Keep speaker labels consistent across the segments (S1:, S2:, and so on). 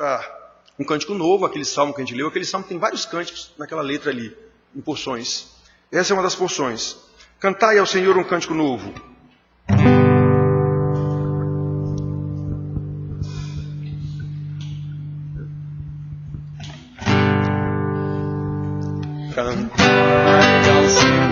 S1: cantar um cântico novo, aquele salmo que a gente leu. Aquele salmo tem vários cânticos naquela letra ali, em porções. Essa é uma das porções. Cantai ao Senhor um cântico novo. Cantai ao Senhor.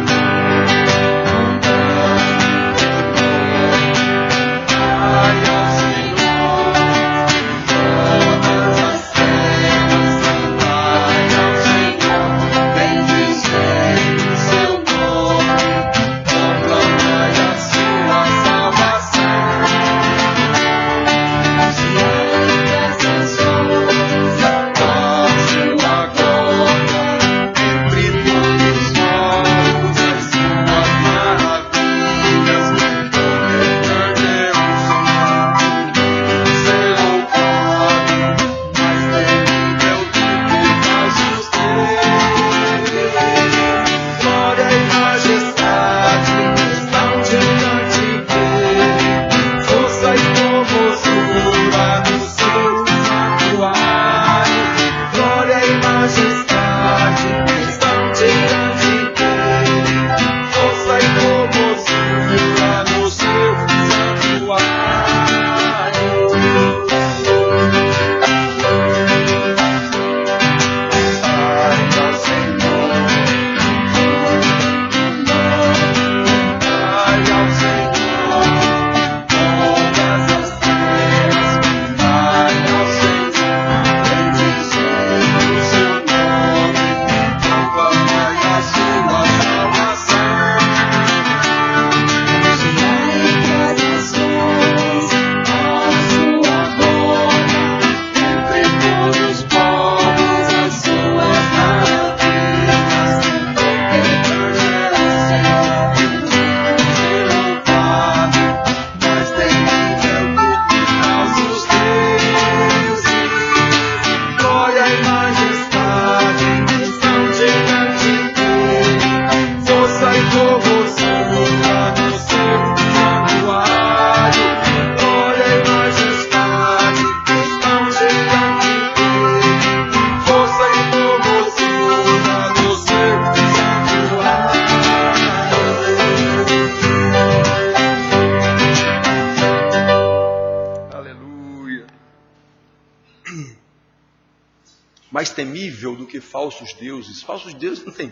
S1: Mais temível do que falsos deuses. Falsos deuses não tem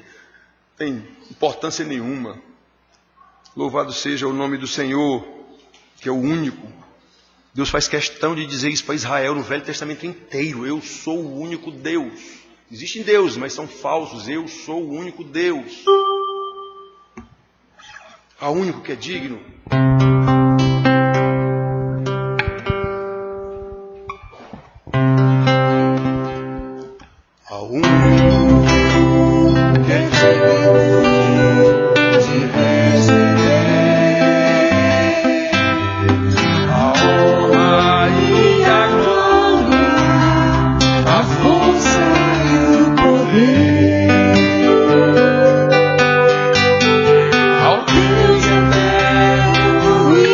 S1: importância nenhuma. Louvado seja o nome do Senhor, que é o único. Deus faz questão de dizer isso para Israel no Velho Testamento inteiro. Eu sou o único Deus. Existem deuses, mas são falsos. Eu sou o único Deus. O único que é digno.
S2: Ao Deus eterno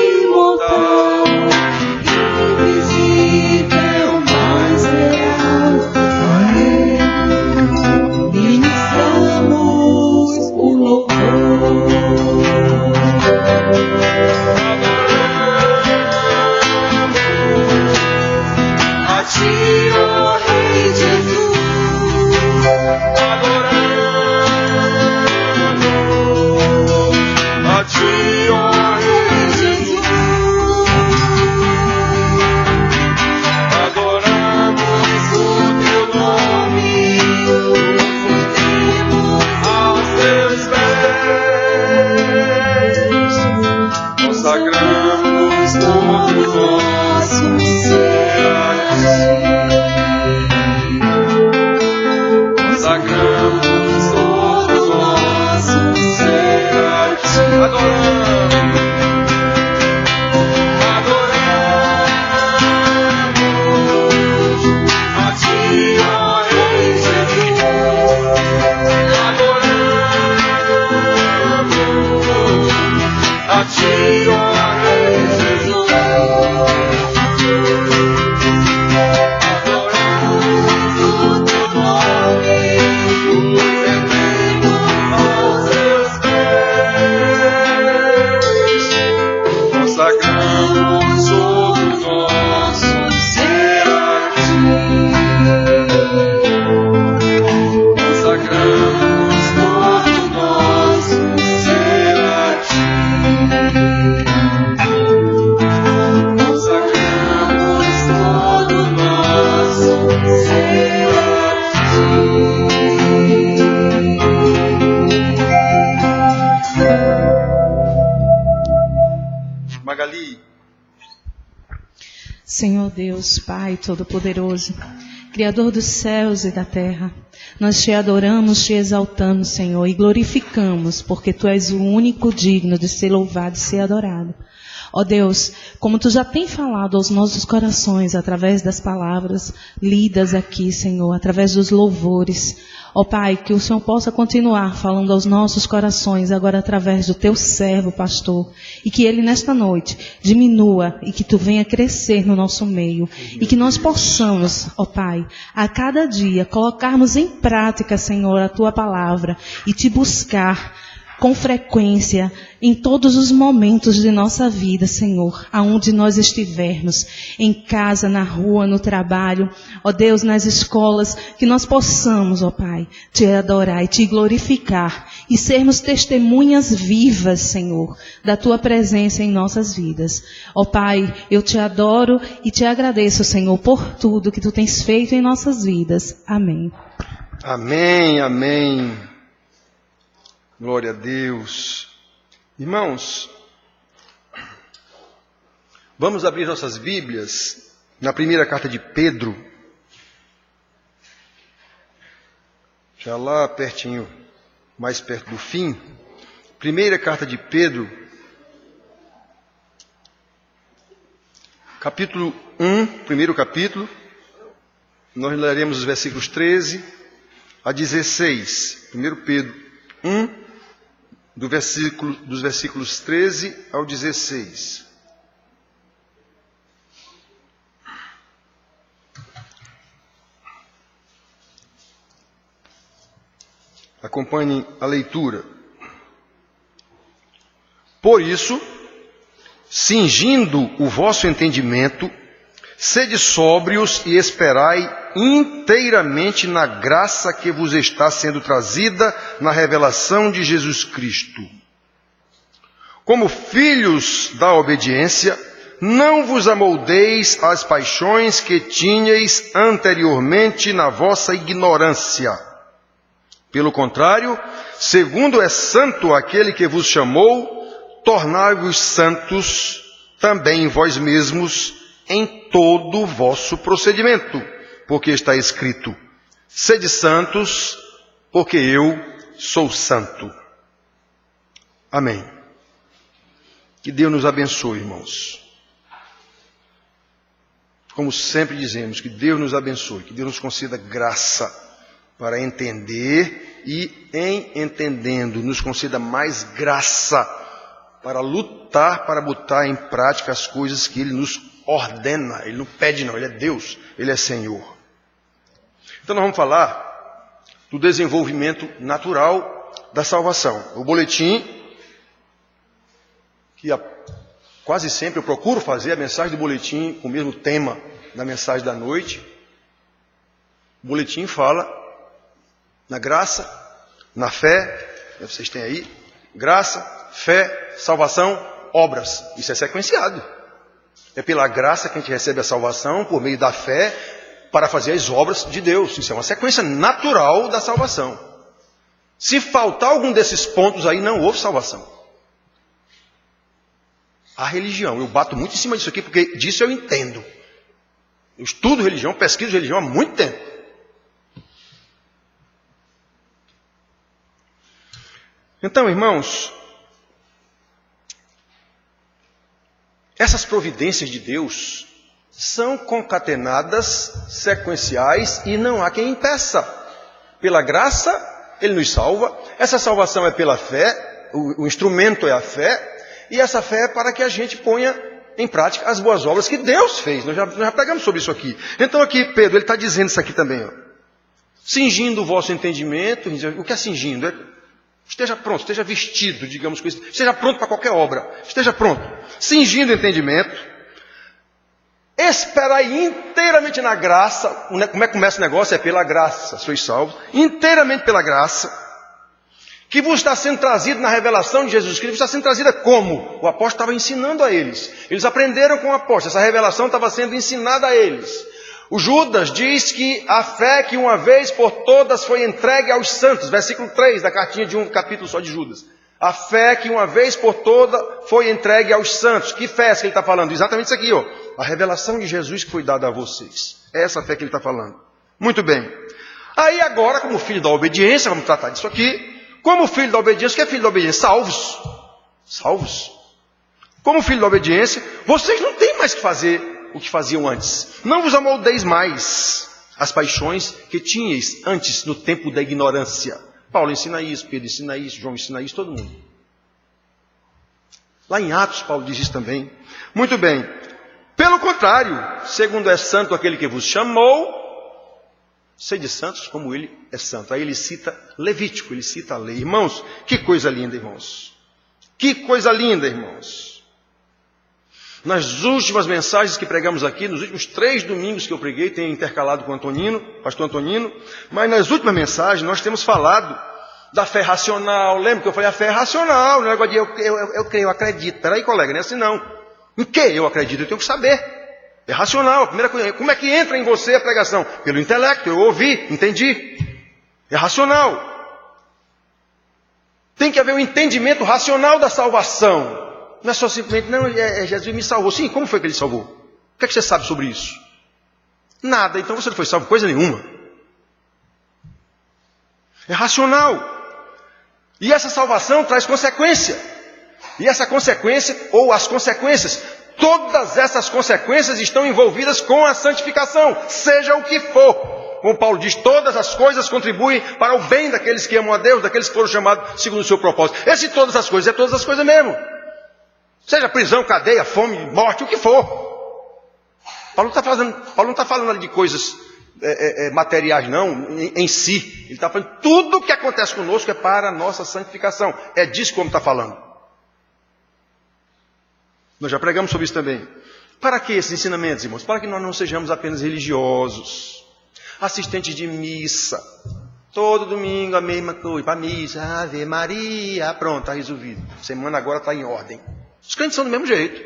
S2: Senhor Deus, Pai Todo-Poderoso, Criador dos céus e da terra, nós te adoramos, te exaltamos, Senhor, e glorificamos, porque Tu és o único digno de ser louvado e ser adorado. Ó Deus, como Tu já tem falado aos nossos corações, através das palavras lidas aqui, Senhor, através dos louvores, ó Pai, que o Senhor possa continuar falando aos nossos corações, agora através do Teu servo, pastor, e que ele nesta noite diminua e que Tu venha crescer no nosso meio, e que nós possamos, ó Pai, a cada dia colocarmos em prática, Senhor, a Tua palavra e Te buscar com frequência, em todos os momentos de nossa vida, Senhor, aonde nós estivermos, em casa, na rua, no trabalho, ó Deus, nas escolas, que nós possamos, ó Pai, Te adorar e Te glorificar, e sermos testemunhas vivas, Senhor, da Tua presença em nossas vidas. Ó Pai, eu Te adoro e Te agradeço, Senhor, por tudo que Tu tens feito em nossas vidas. Amém.
S1: Amém, amém. Glória a Deus. Irmãos, vamos abrir nossas Bíblias na primeira carta de Pedro. Já lá pertinho, mais perto do fim. Primeira carta de Pedro, capítulo 1, primeiro capítulo. Nós leremos os versículos 13 a 16. 1 Pedro 1, dos versículos 13 ao 16. Acompanhem a leitura. Por isso, cingindo o vosso entendimento, sede sóbrios e esperai inteiramente na graça que vos está sendo trazida na revelação de Jesus Cristo. Como filhos da obediência, não vos amoldeis às paixões que tinhais anteriormente na vossa ignorância. Pelo contrário, segundo é santo aquele que vos chamou, tornai-vos santos também vós mesmos em todo o vosso procedimento, porque está escrito: sede santos, porque eu sou santo. Amém. Que Deus nos abençoe, irmãos. Como sempre dizemos, que Deus nos abençoe, que Deus nos conceda graça para entender e, em entendendo, nos conceda mais graça para lutar, para botar em prática as coisas que Ele nos ordena. Ele não pede não, Ele é Deus, Ele é Senhor. Então nós vamos falar do desenvolvimento natural da salvação. O boletim, que quase sempre eu procuro fazer a mensagem do boletim com o mesmo tema da mensagem da noite. O boletim fala na graça, na fé, vocês têm aí, graça, fé, salvação, obras. Isso é sequenciado. É pela graça que a gente recebe a salvação, por meio da fé, para fazer as obras de Deus. Isso é uma sequência natural da salvação. Se faltar algum desses pontos aí, não houve salvação. A religião, eu bato muito em cima disso aqui, porque disso eu entendo. Eu estudo religião, pesquiso religião há muito tempo. Então, irmãos, essas providências de Deus são concatenadas, sequenciais, e não há quem impeça. Pela graça, Ele nos salva. Essa salvação é pela fé, o instrumento é a fé, e essa fé é para que a gente ponha em prática as boas obras que Deus fez. Nós já pregamos sobre isso aqui. Então aqui, Pedro, ele está dizendo isso aqui também. Ó. Cingindo o vosso entendimento. O que é cingindo? Esteja pronto, esteja vestido, digamos com isso. Esteja pronto para qualquer obra. Esteja pronto. Cingindo o entendimento. Esperai inteiramente na graça. Como é que começa o negócio? É pela graça. Sois salvos. Inteiramente pela graça. Que vos está sendo trazido na revelação de Jesus Cristo. Está sendo trazida como? O apóstolo estava ensinando a eles. Eles aprenderam com o apóstolo. Essa revelação estava sendo ensinada a eles. O Judas diz que a fé que uma vez por todas foi entregue aos santos. Versículo 3 da cartinha de um capítulo só de Judas. A fé que uma vez por toda foi entregue aos santos. Que fé é essa que ele está falando? Exatamente isso aqui, ó. a revelação de Jesus que foi dada a vocês. É essa fé que ele está falando. Muito bem. Aí agora, como filho da obediência, vamos tratar disso aqui. Como filho da obediência, o que é filho da obediência? Salvos. Salvos. Como filho da obediência, vocês não têm mais que fazer o que faziam antes. Não vos amoldeis mais as paixões que tinhais antes, no tempo da ignorância. Paulo ensina isso, Pedro ensina isso, João ensina isso, todo mundo. Lá em Atos, Paulo diz isso também. Muito bem. Pelo contrário, segundo é santo aquele que vos chamou, sede santos como ele é santo. Aí ele cita Levítico, ele cita a lei. Irmãos, que coisa linda, irmãos. Que coisa linda, irmãos. Nas últimas mensagens que pregamos aqui, nos últimos 3 domingos que eu preguei, tenho intercalado com o Antonino, pastor Antonino, mas nas últimas mensagens nós temos falado da fé racional. Lembra que eu falei a fé racional, o negócio de eu creio, eu acredito. Peraí, colega, não é assim não. Em que eu acredito? Eu tenho que saber. É racional. A primeira coisa, como é que entra em você a pregação? Pelo intelecto, eu ouvi, entendi. É racional. Tem que haver um entendimento racional da salvação. Não é só simplesmente, não, Jesus me salvou. Sim, como foi que ele salvou? O que é que você sabe sobre isso? Nada, então você não foi salvo coisa nenhuma. É racional. E essa salvação traz consequência. E essa consequência, ou as consequências, todas essas consequências estão envolvidas com a santificação, seja o que for. Como Paulo diz, todas as coisas contribuem para o bem daqueles que amam a Deus, daqueles que foram chamados segundo o seu propósito. Esse todas as coisas, é todas as coisas mesmo. Seja prisão, cadeia, fome, morte, o que for. Paulo não está falando ali de coisas materiais, não, em si. Ele está falando tudo o que acontece conosco é para a nossa santificação. É disso que ele está falando. Nós já pregamos sobre isso também. Para que esses ensinamentos, irmãos? Para que nós não sejamos apenas religiosos, assistentes de missa. Todo domingo a mesma coisa, para a missa, Ave Maria, pronto, está resolvido. A semana agora está em ordem. Os crentes são do mesmo jeito.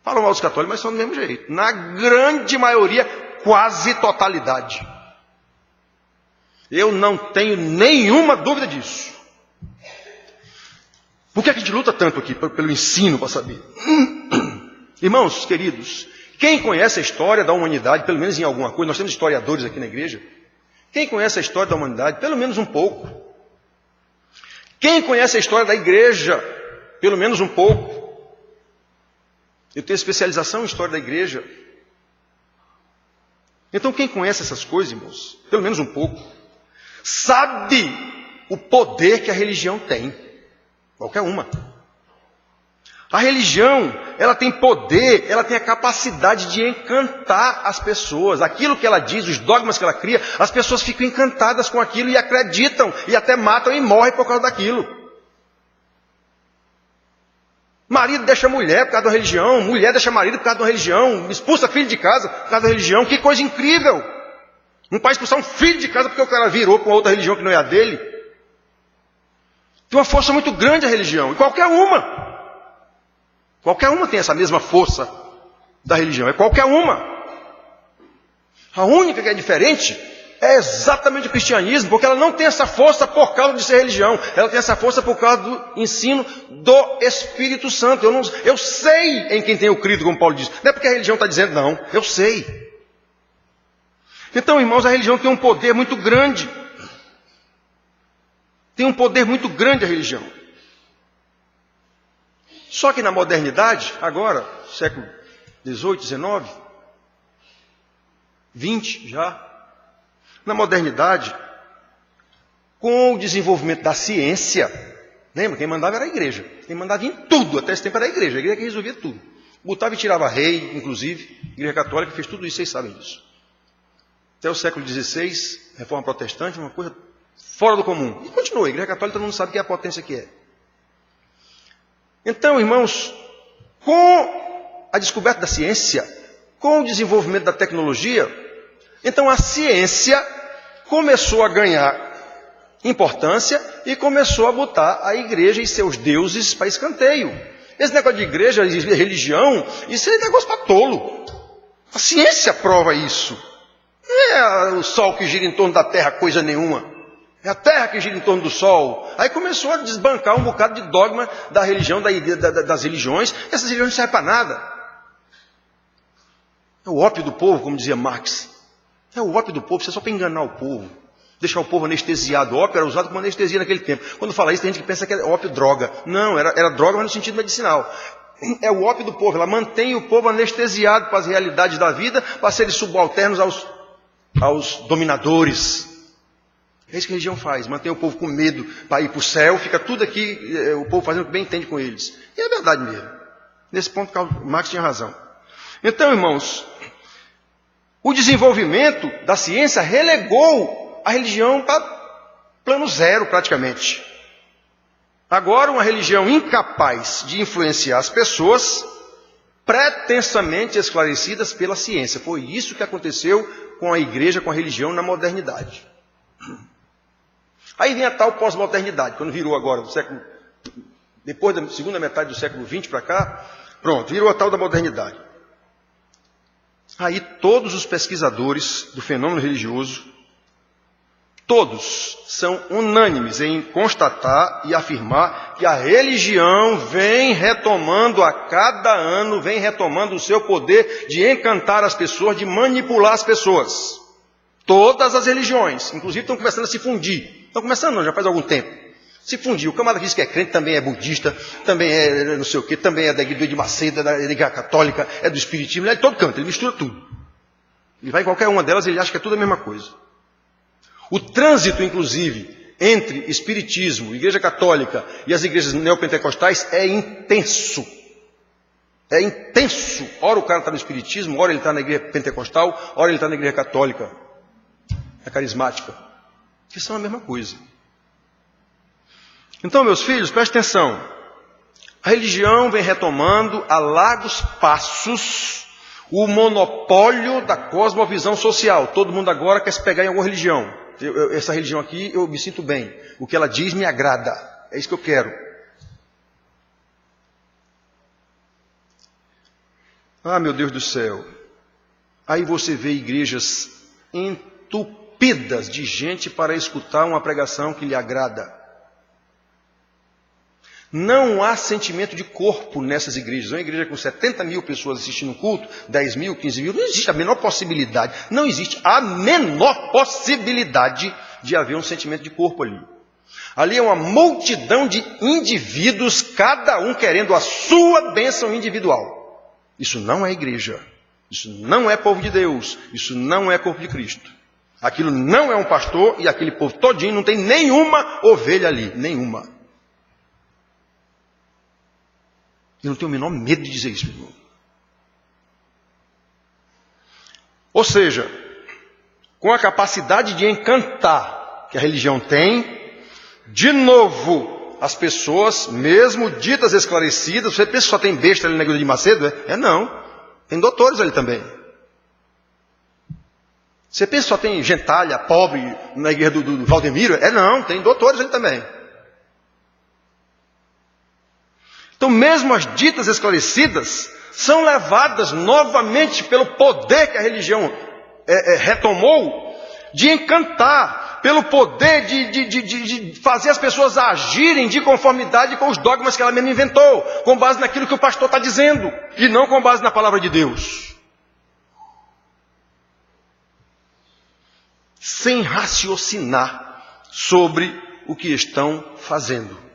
S1: Falam mal dos católicos, mas são do mesmo jeito. Na grande maioria, quase totalidade. Eu não tenho nenhuma dúvida disso. Por que a gente luta tanto aqui? Pelo ensino, para saber. Irmãos queridos, quem conhece a história da humanidade, pelo menos em alguma coisa, nós temos historiadores aqui na igreja. Quem conhece a história da humanidade, pelo menos um pouco. Quem conhece a história da igreja, pelo menos um pouco. Eu tenho especialização em história da igreja. Então quem conhece essas coisas, irmãos, pelo menos um pouco, sabe o poder que a religião tem. Qualquer uma. A religião, ela tem poder, ela tem a capacidade de encantar as pessoas. Aquilo que ela diz, os dogmas que ela cria, as pessoas ficam encantadas com aquilo e acreditam, e até matam e morrem por causa daquilo. Marido deixa mulher por causa da religião, mulher deixa marido por causa da religião, expulsa filho de casa por causa da religião. Que coisa incrível! Não pode expulsar um filho de casa porque o cara virou com outra religião que não é a dele. Tem uma força muito grande a religião, e qualquer uma tem essa mesma força da religião, é qualquer uma. A única que é diferente é exatamente o cristianismo, porque ela não tem essa força por causa de ser religião, ela tem essa força por causa do ensino do Espírito Santo. Eu sei em quem tenho crido, como Paulo diz. Não é porque a religião está dizendo, não, eu sei. Então, irmãos, a religião tem um poder muito grande. Tem um poder muito grande a religião. Só que na modernidade, agora, século XVIII, XIX, XX já, na modernidade, com o desenvolvimento da ciência, lembra? Quem mandava era a igreja. Quem mandava em tudo, até esse tempo era a igreja que resolvia tudo. Botava e tirava rei, inclusive, a igreja católica fez tudo isso, vocês sabem disso. Até o século XVI, reforma protestante, uma coisa fora do comum. E continua, a igreja católica todo mundo sabe que é a potência que é. Então, irmãos, com a descoberta da ciência, com o desenvolvimento da tecnologia, então a ciência começou a ganhar importância e começou a botar a igreja e seus deuses para escanteio. Esse negócio de igreja e religião, isso é negócio para tolo. A ciência prova isso. Não é o sol que gira em torno da terra coisa nenhuma. É a terra que gira em torno do sol. Aí começou a desbancar um bocado de dogma da religião, das religiões. Essas religiões não servem para nada. É o ópio do povo, como dizia Marx. É o ópio do povo, você só para enganar o povo. Deixar o povo anestesiado. O ópio era usado como anestesia naquele tempo. Quando fala isso, tem gente que pensa que é ópio droga. Não, era droga, mas no sentido medicinal. É o ópio do povo. Ela mantém o povo anestesiado para as realidades da vida, para serem subalternos aos dominadores. É isso que a religião faz. Mantém o povo com medo para ir para o céu. Fica tudo aqui, o povo fazendo o que bem entende com eles. E é verdade mesmo. Nesse ponto, Marx tinha razão. Então, irmãos, o desenvolvimento da ciência relegou a religião para plano zero, praticamente. Agora, uma religião incapaz de influenciar as pessoas, pretensamente esclarecidas pela ciência. Foi isso que aconteceu com a igreja, com a religião na modernidade. Aí vem a tal pós-modernidade, quando virou agora, depois da segunda metade do século XX para cá, pronto, virou a tal da modernidade. Aí todos os pesquisadores do fenômeno religioso, todos são unânimes em constatar e afirmar que a religião vem retomando a cada ano, vem retomando o seu poder de encantar as pessoas, de manipular as pessoas. Todas as religiões, inclusive, estão começando a se fundir. Estão começando não, já faz algum tempo. Se fundiu. O camarada que diz que é crente também é budista, também é não sei o quê, também é da igreja de Macedo, é da igreja católica, é do espiritismo, ele é de todo canto, ele mistura tudo. Ele vai em qualquer uma delas, ele acha que é tudo a mesma coisa. O trânsito, inclusive, entre espiritismo, igreja católica e as igrejas neopentecostais é intenso. É intenso. Ora o cara está no espiritismo, ora ele está na igreja pentecostal, ora ele está na igreja católica, a carismática, que são a mesma coisa. Então, meus filhos, prestem atenção. A religião vem retomando a largos passos o monopólio da cosmovisão social. Todo mundo agora quer se pegar em alguma religião. Essa religião aqui, eu me sinto bem. O que ela diz me agrada. É isso que eu quero. Ah, meu Deus do céu. Aí você vê igrejas entupidas de gente para escutar uma pregação que lhe agrada. Não há sentimento de corpo nessas igrejas. Uma igreja com 70 mil pessoas assistindo um culto, 10 mil, 15 mil, não existe a menor possibilidade, não existe a menor possibilidade de haver um sentimento de corpo ali. Ali é uma multidão de indivíduos, cada um querendo a sua bênção individual. Isso não é igreja, isso não é povo de Deus, isso não é corpo de Cristo. Aquilo não é um pastor e aquele povo todinho não tem nenhuma ovelha ali, nenhuma. Eu não tenho o menor medo de dizer isso, meu irmão. Ou seja, com a capacidade de encantar que a religião tem, de novo, as pessoas, mesmo ditas esclarecidas, você pensa que só tem besta ali na igreja de Macedo? É não. Tem doutores ali também. Você pensa que só tem gentalha, pobre, na igreja do Valdemiro? É não, tem doutores ali também. Então, mesmo as ditas esclarecidas são levadas novamente pelo poder que a religião retomou, de encantar, pelo poder de fazer as pessoas agirem de conformidade com os dogmas que ela mesma inventou, com base naquilo que o pastor está dizendo, e não com base na palavra de Deus. Sem raciocinar sobre o que estão fazendo.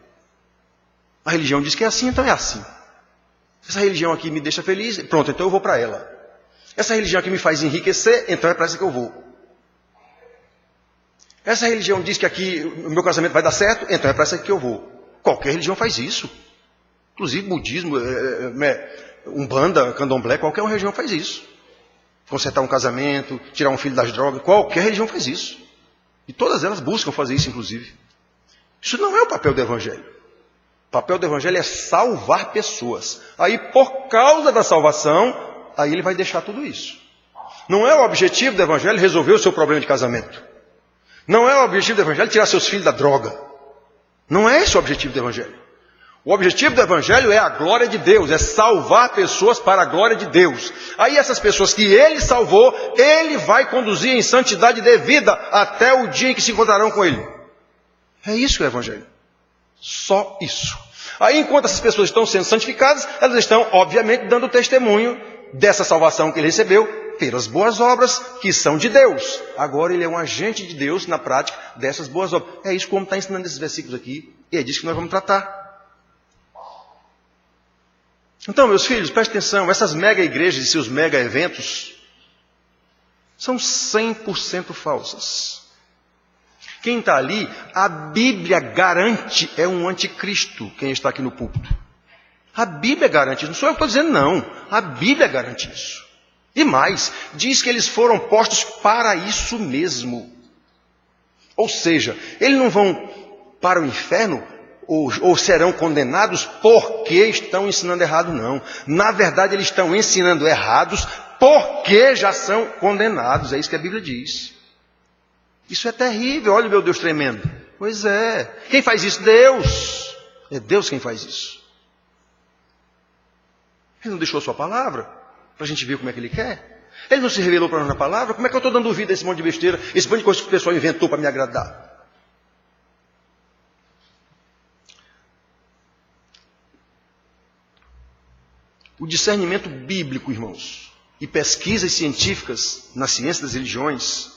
S1: A religião diz que é assim, então é assim. Essa religião aqui me deixa feliz, pronto, então eu vou para ela. Essa religião aqui me faz enriquecer, então é para essa que eu vou. Essa religião diz que aqui o meu casamento vai dar certo, então é para essa que eu vou. Qualquer religião faz isso. Inclusive budismo, umbanda, candomblé, qualquer uma religião faz isso. Consertar um casamento, tirar um filho das drogas, qualquer religião faz isso. E todas elas buscam fazer isso, inclusive. Isso não é o papel do evangelho. O papel do evangelho é salvar pessoas. Aí, por causa da salvação, aí ele vai deixar tudo isso. Não é o objetivo do evangelho resolver o seu problema de casamento. Não é o objetivo do evangelho tirar seus filhos da droga. Não é esse o objetivo do evangelho. O objetivo do evangelho é a glória de Deus, é salvar pessoas para a glória de Deus. Aí essas pessoas que ele salvou, ele vai conduzir em santidade devida até o dia em que se encontrarão com ele. É isso que é o evangelho. Só isso. Aí, enquanto essas pessoas estão sendo santificadas, elas estão, obviamente, dando testemunho dessa salvação que ele recebeu pelas boas obras que são de Deus. Agora ele é um agente de Deus na prática dessas boas obras. É isso como está ensinando esses versículos aqui. E é disso que nós vamos tratar. Então, meus filhos, prestem atenção. Essas mega igrejas e seus mega eventos são 100% falsas. Quem está ali, a Bíblia garante, é um anticristo quem está aqui no púlpito. A Bíblia garante isso. Não sou eu que estou dizendo, não. A Bíblia garante isso. E mais, diz que eles foram postos para isso mesmo. Ou seja, eles não vão para o inferno ou serão condenados porque estão ensinando errado, não. Na verdade, eles estão ensinando errados porque já são condenados. É isso que a Bíblia diz. Isso é terrível. Olha o meu Deus tremendo. Pois é. Quem faz isso? Deus. É Deus quem faz isso. Ele não deixou a sua palavra para a gente ver como é que ele quer. Ele não se revelou para nós na palavra. Como é que eu estou dando ouvido a esse monte de besteira, esse monte de coisa que o pessoal inventou para me agradar? O discernimento bíblico, irmãos, e pesquisas científicas na ciência das religiões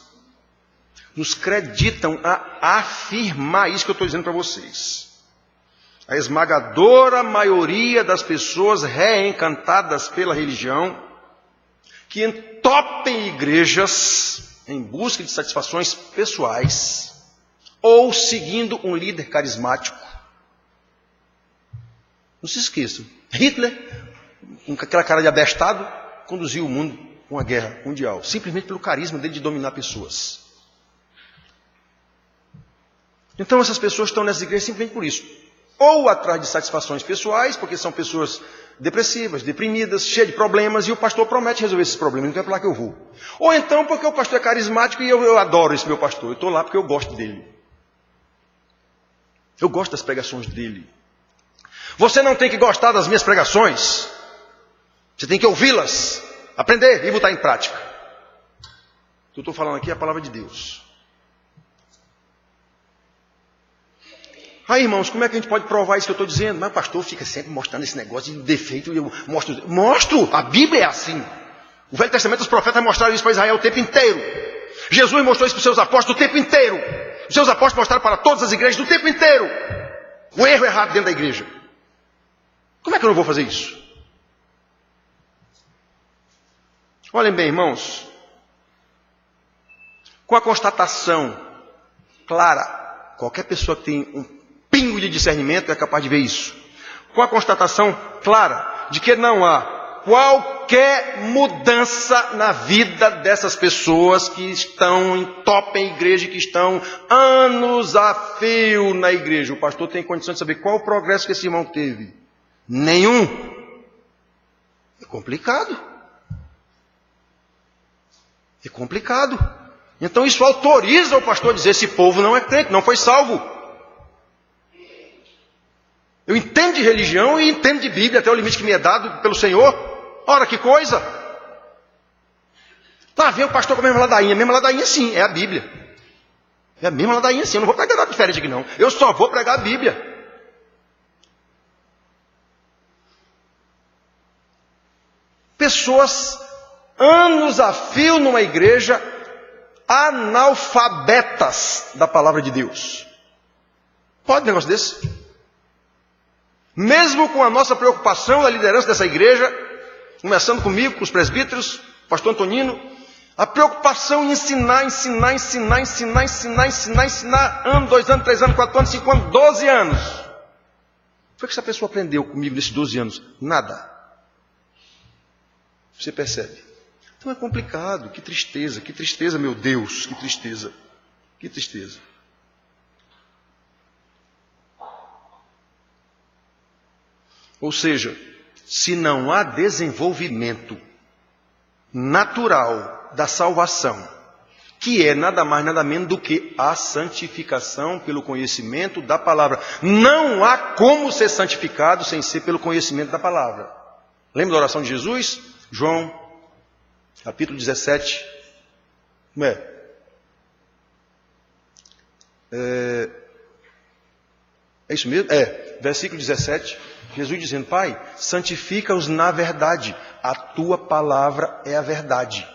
S1: nos creditam a afirmar isso que eu estou dizendo para vocês. A esmagadora maioria das pessoas reencantadas pela religião, que entopem igrejas em busca de satisfações pessoais, ou seguindo um líder carismático. Não se esqueçam, Hitler, com aquela cara de abestado, conduziu o mundo a uma guerra mundial, simplesmente pelo carisma dele de dominar pessoas. Então essas pessoas estão nessas igrejas simplesmente por isso. Ou atrás de satisfações pessoais, porque são pessoas depressivas, deprimidas, cheias de problemas, e o pastor promete resolver esses problemas, então é para lá que eu vou. Ou então porque o pastor é carismático e eu adoro esse meu pastor, eu estou lá porque eu gosto dele. Eu gosto das pregações dele. Você não tem que gostar das minhas pregações, você tem que ouvi-las, aprender e botar em prática. O que eu estou falando aqui é a palavra de Deus. Aí, irmãos, como é que a gente pode provar isso que eu estou dizendo? Mas o pastor fica sempre mostrando esse negócio de defeito. E eu mostro, a Bíblia é assim. O Velho Testamento, os profetas mostraram isso para Israel o tempo inteiro. Jesus mostrou isso para os seus apóstolos o tempo inteiro. Os seus apóstolos mostraram para todas as igrejas o tempo inteiro. O erro errado dentro da igreja. Como é que eu não vou fazer isso? Olhem bem, irmãos. Com a constatação clara, qualquer pessoa que tem um pingo de discernimento é capaz de ver isso. Com a constatação clara de que não há qualquer mudança na vida dessas pessoas que estão entopem a igreja, que estão anos a fio na igreja. O pastor tem condição de saber qual o progresso que esse irmão teve. Nenhum. É complicado. É complicado. Então isso autoriza o pastor a dizer: esse povo não é crente, não foi salvo. Eu entendo de religião e entendo de Bíblia até o limite que me é dado pelo Senhor. Ora, que coisa! Lá vem o pastor com a mesma ladainha. A mesma ladainha sim, é a Bíblia. É a mesma ladainha sim, eu não vou pregar nada diferente aqui não. Eu só vou pregar a Bíblia. Pessoas anos a fio numa igreja, analfabetas da palavra de Deus. Pode um negócio desse? Mesmo com a nossa preocupação da liderança dessa igreja, começando comigo, com os presbíteros, pastor Antonino, a preocupação em ensinar, ano, 2 anos, 3 anos, 4 anos, 5 anos, 12 anos. O que essa pessoa aprendeu comigo nesses 12 anos? Nada. Você percebe? Então é complicado, que tristeza, meu Deus, que tristeza, que tristeza. Ou seja, se não há desenvolvimento natural da salvação, que é nada mais, nada menos do que a santificação pelo conhecimento da palavra. Não há como ser santificado sem ser pelo conhecimento da palavra. Lembra da oração de Jesus? João, capítulo 17. Como é? É isso mesmo? Versículo 17. Jesus dizendo: Pai, santifica-os na verdade. a tua palavra é a verdade.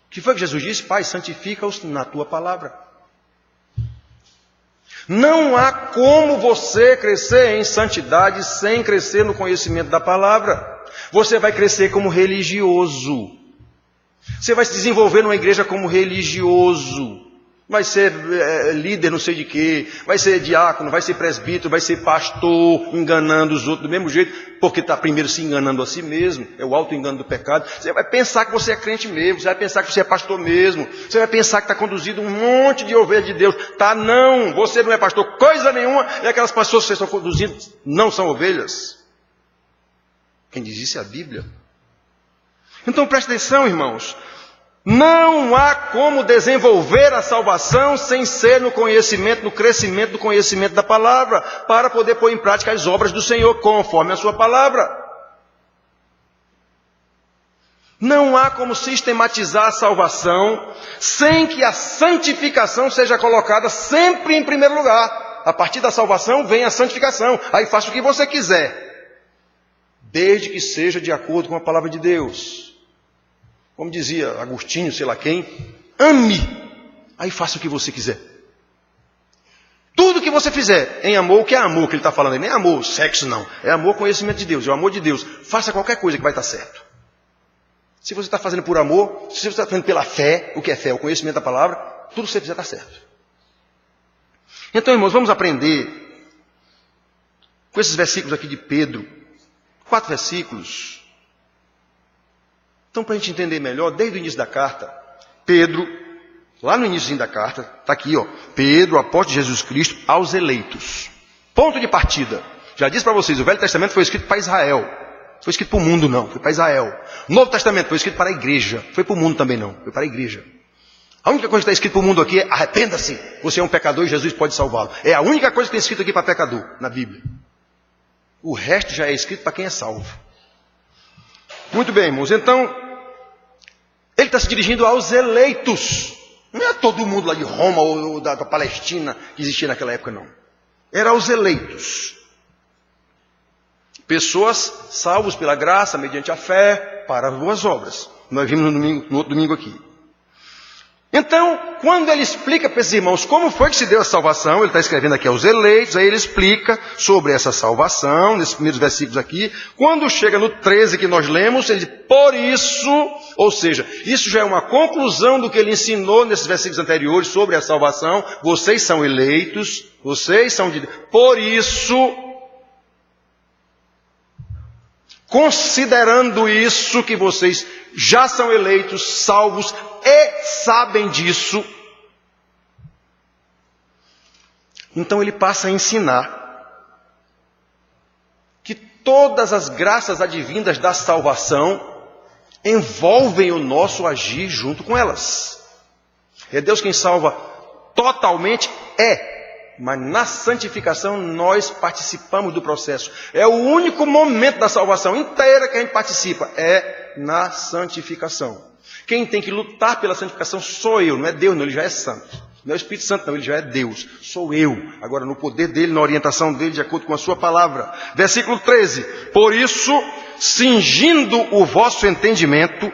S1: O que foi que Jesus disse? Pai, santifica-os na tua palavra. Não há como você crescer em santidade sem crescer no conhecimento da palavra. Você vai crescer como religioso. Você vai se desenvolver numa igreja como religioso. Vai ser líder não sei de quê, vai ser diácono, vai ser presbítero, vai ser pastor, enganando os outros do mesmo jeito, porque está primeiro se enganando a si mesmo, é o auto-engano do pecado. Você vai pensar que você é crente mesmo, você vai pensar que você é pastor mesmo, você vai pensar que está conduzindo um monte de ovelhas de Deus. Tá, não, você não é pastor coisa nenhuma, e aquelas pessoas que vocês estão conduzindo não são ovelhas. Quem diz isso é a Bíblia. Então preste atenção, irmãos. Não há como desenvolver a salvação sem ser no conhecimento, no crescimento do conhecimento da palavra, para poder pôr em prática as obras do Senhor conforme a sua palavra. Não há como sistematizar a salvação sem que a santificação seja colocada sempre em primeiro lugar. A partir da salvação vem a santificação. Aí faça o que você quiser, desde que seja de acordo com a palavra de Deus. Como dizia Agostinho, sei lá quem, ame, aí faça o que você quiser. Tudo que você fizer em amor, o que é amor que ele está falando? Nem amor, sexo não. É amor, conhecimento de Deus, é o amor de Deus. Faça qualquer coisa que vai estar certo. Se você está fazendo por amor, se você está fazendo pela fé, o que é fé? O conhecimento da palavra, tudo que você fizer está certo. Então, irmãos, vamos aprender com esses versículos aqui de Pedro. 4 versículos. Então, para a gente entender melhor, desde o início da carta, Pedro, lá no início da carta, está aqui, ó, Pedro, apóstolo de Jesus Cristo, aos eleitos. Ponto de partida. Já disse para vocês, o Velho Testamento foi escrito para Israel. Foi escrito para o mundo, não, foi para Israel. O Novo Testamento foi escrito para a igreja. Foi para o mundo também, não, foi para a igreja. A única coisa que está escrito para o mundo aqui é arrependa-se. Você é um pecador e Jesus pode salvá-lo. É a única coisa que tem escrito aqui para pecador, na Bíblia. O resto já é escrito para quem é salvo. Muito bem, irmãos, então ele está se dirigindo aos eleitos. Não é todo mundo lá de Roma ou da Palestina que existia naquela época, não. Era aos eleitos. Pessoas salvos pela graça, mediante a fé, para as boas obras. Nós vimos no outro domingo aqui. Então, quando ele explica para esses irmãos como foi que se deu a salvação, ele está escrevendo aqui aos eleitos, aí ele explica sobre essa salvação, nesses primeiros versículos aqui. Quando chega no 13 que nós lemos, ele diz, por isso, ou seja, isso já é uma conclusão do que ele ensinou nesses versículos anteriores sobre a salvação. Vocês são eleitos, vocês são de Deus. Por isso, considerando isso que vocês já são eleitos, salvos e sabem disso, então ele passa a ensinar que todas as graças advindas da salvação envolvem o nosso agir junto com elas. É Deus quem salva totalmente? Mas na santificação nós participamos do processo. É o único momento da salvação inteira que a gente participa. É na santificação. Quem tem que lutar pela santificação sou eu, não é Deus, não, ele já é santo. Não é o Espírito Santo, não, ele já é Deus. Sou eu. Agora, no poder dele, na orientação dele, de acordo com a sua palavra. Versículo 13. Por isso, cingindo o vosso entendimento,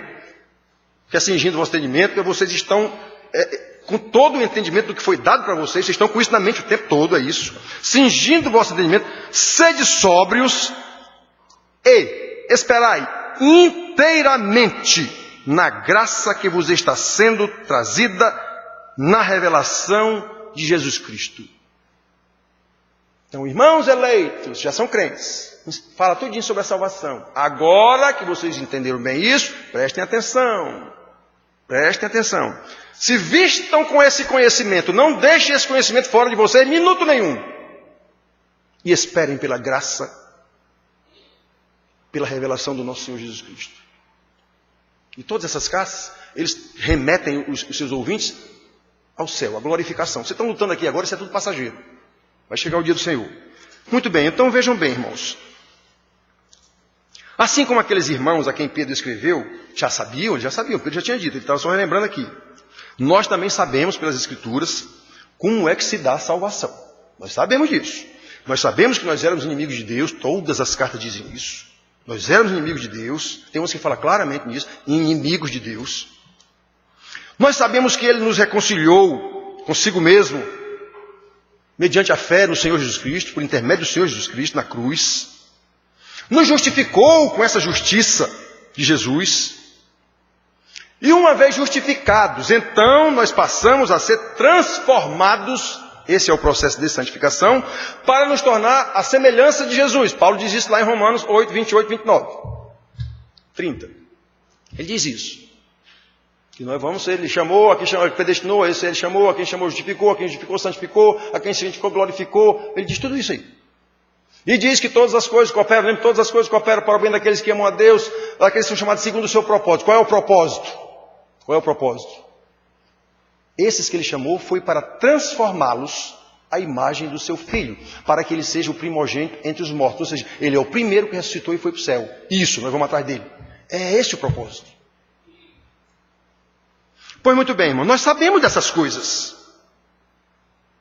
S1: que é cingindo o vosso entendimento, porque vocês estão com todo o entendimento do que foi dado para vocês estão com isso na mente o tempo todo, é isso. Cingindo o vosso entendimento, sede sóbrios e esperai inteiramente na graça que vos está sendo trazida na revelação de Jesus Cristo. Então, irmãos eleitos, já são crentes, fala tudinho sobre a salvação. Agora que vocês entenderam bem isso, prestem atenção. Prestem atenção. Se vistam com esse conhecimento, não deixem esse conhecimento fora de vocês, minuto nenhum. E esperem pela graça, pela revelação do nosso Senhor Jesus Cristo. E todas essas casas, eles remetem os seus ouvintes ao céu, à glorificação. Vocês estão lutando aqui agora, isso é tudo passageiro. Vai chegar o dia do Senhor. Muito bem, então vejam bem, irmãos. Assim como aqueles irmãos a quem Pedro escreveu, já sabiam, Pedro já tinha dito, ele estava só relembrando aqui. Nós também sabemos pelas Escrituras como é que se dá a salvação. Nós sabemos disso. Nós sabemos que nós éramos inimigos de Deus, todas as cartas dizem isso. Nós éramos inimigos de Deus, tem uns que falam claramente nisso, inimigos de Deus. Nós sabemos que Ele nos reconciliou consigo mesmo, mediante a fé no Senhor Jesus Cristo, por intermédio do Senhor Jesus Cristo na cruz. Nos justificou com essa justiça de Jesus. E uma vez justificados, então nós passamos a ser transformados, esse é o processo de santificação, para nos tornar a semelhança de Jesus. Paulo diz isso lá em Romanos 8, 28, 29, 30. Ele diz isso. Que nós vamos ser, ele chamou, a quem chamou, predestinou, esse ele chamou, a quem chamou justificou, a quem justificou santificou, a quem santificou glorificou. Ele diz tudo isso aí. E diz que todas as coisas cooperam, lembra, todas as coisas cooperam para o bem daqueles que amam a Deus, daqueles que são chamados segundo o seu propósito. Qual é o propósito? Qual é o propósito? Esses que ele chamou foi para transformá-los à imagem do seu Filho, para que ele seja o primogênito entre os mortos. Ou seja, ele é o primeiro que ressuscitou e foi para o céu. Isso, nós vamos atrás dele. É esse o propósito. Pois muito bem, irmão, nós sabemos dessas coisas.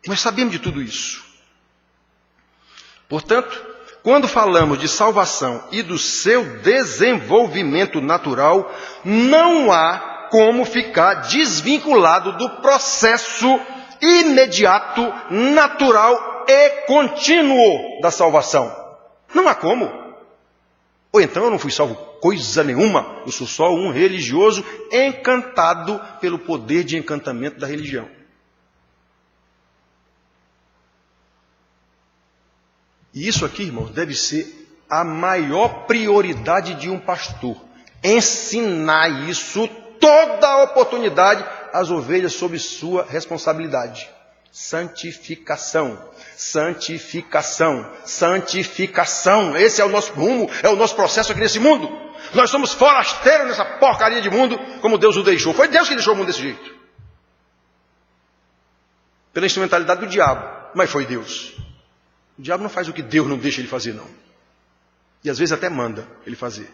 S1: Nós sabemos de tudo isso. Portanto, quando falamos de salvação e do seu desenvolvimento natural, não há como ficar desvinculado do processo imediato, natural e contínuo da salvação. Não há como. Ou então eu não fui salvo coisa nenhuma, eu sou só um religioso encantado pelo poder de encantamento da religião. E isso aqui, irmãos, deve ser a maior prioridade de um pastor. Ensinar isso toda a oportunidade às ovelhas sob sua responsabilidade. Santificação, santificação, santificação. Esse é o nosso rumo, é o nosso processo aqui nesse mundo. Nós somos forasteiros nessa porcaria de mundo, como Deus o deixou. Foi Deus que deixou o mundo desse jeito. Pela instrumentalidade do diabo, mas foi Deus. O diabo não faz o que Deus não deixa ele fazer, não. E às vezes até manda ele fazer.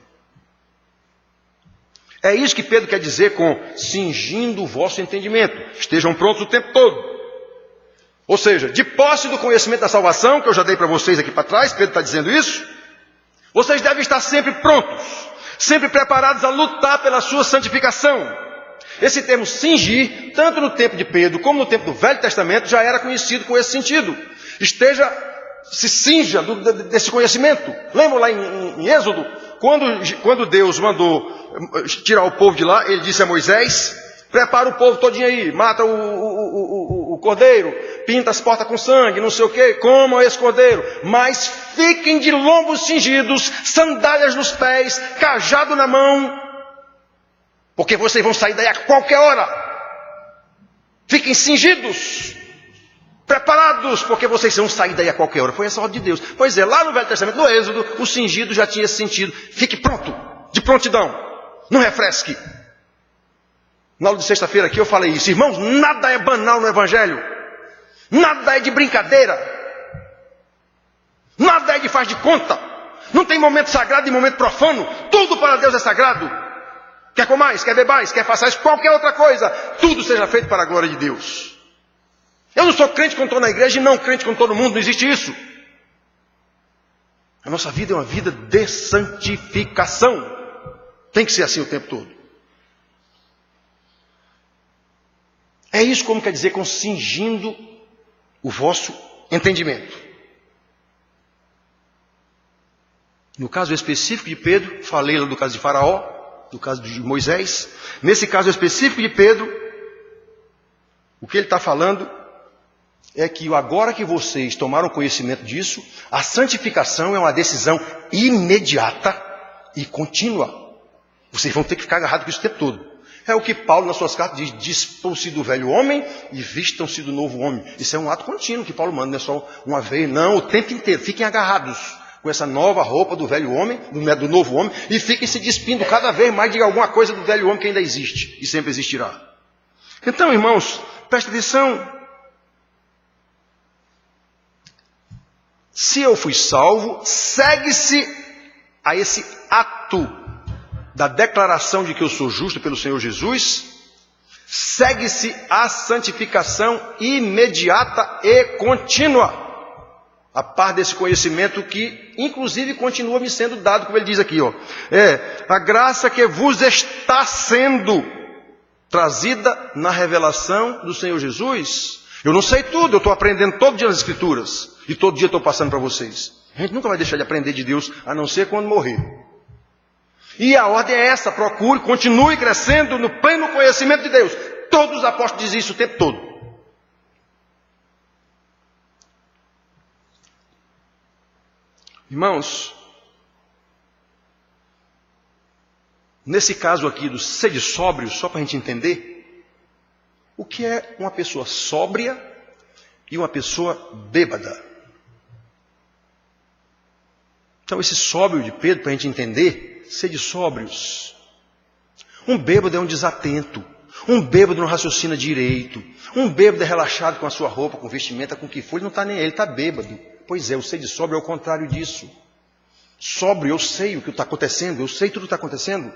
S1: É isso que Pedro quer dizer com cingindo o vosso entendimento. Estejam prontos o tempo todo. Ou seja, de posse do conhecimento da salvação, que eu já dei para vocês aqui para trás, Pedro está dizendo isso, vocês devem estar sempre prontos, sempre preparados a lutar pela sua santificação. Esse termo cingir, tanto no tempo de Pedro como no tempo do Velho Testamento, já era conhecido com esse sentido. Se cinja desse conhecimento. Lembra lá em Êxodo, quando Deus mandou tirar o povo de lá, ele disse a Moisés: prepara o povo todinho aí, mata o cordeiro, pinta as portas com sangue, não sei o que, comam esse cordeiro, mas fiquem de lombos cingidos, sandálias nos pés, cajado na mão, porque vocês vão sair daí a qualquer hora. Fiquem cingidos, preparados, porque vocês vão sair daí a qualquer hora. Foi essa ordem de Deus. Pois é, lá no Velho Testamento, no Êxodo, o cingido já tinha esse sentido. Fique pronto, de prontidão, não refresque. Na aula de sexta-feira aqui eu falei isso. Irmãos, nada é banal no Evangelho. Nada é de brincadeira. Nada é de faz de conta. Não tem momento sagrado e momento profano. Tudo para Deus é sagrado. Quer comais, quer bebais, quer façais qualquer outra coisa. Tudo seja feito para a glória de Deus. Eu não sou crente quando estou na igreja e não crente com todo mundo. Não existe isso. A nossa vida é uma vida de santificação. Tem que ser assim o tempo todo. É isso como quer dizer com cingindo o vosso entendimento. No caso específico de Pedro, falei lá do caso de Faraó, do caso de Moisés. Nesse caso específico de Pedro, o que ele está falando é que agora que vocês tomaram conhecimento disso, a santificação é uma decisão imediata e contínua. Vocês vão ter que ficar agarrados com isso o tempo todo. É o que Paulo nas suas cartas diz: dispam-se do velho homem e vistam-se do novo homem. Isso é um ato contínuo que Paulo manda, não é só uma vez, não, o tempo inteiro. Fiquem agarrados com essa nova roupa do velho homem, do novo homem, e fiquem se despindo cada vez mais de alguma coisa do velho homem que ainda existe e sempre existirá. Então, irmãos, preste atenção. Se eu fui salvo, segue-se a esse ato da declaração de que eu sou justo pelo Senhor Jesus, segue-se a santificação imediata e contínua. a par desse conhecimento que, inclusive, continua me sendo dado, como ele diz aqui, a graça que vos está sendo trazida na revelação do Senhor Jesus. Eu não sei tudo, eu estou aprendendo todo dia nas Escrituras, e todo dia estou passando para vocês. A gente nunca vai deixar de aprender de Deus, a não ser quando morrer. E a ordem é essa: procure, continue crescendo no pleno conhecimento de Deus. Todos os apóstolos dizem isso o tempo todo. Irmãos, nesse caso aqui do sede sóbrio, só para a gente entender, o que é uma pessoa sóbria e uma pessoa bêbada? Então, esse sóbrio de Pedro, para a gente entender, sede sóbrios. Um bêbado é um desatento. Um bêbado não raciocina direito. Um bêbado é relaxado com a sua roupa, com vestimenta, com o que for. Ele não está nem aí, ele está bêbado. Pois é, o sede sóbrio é o contrário disso. Sóbrio, eu sei o que está acontecendo, eu sei tudo o que está acontecendo.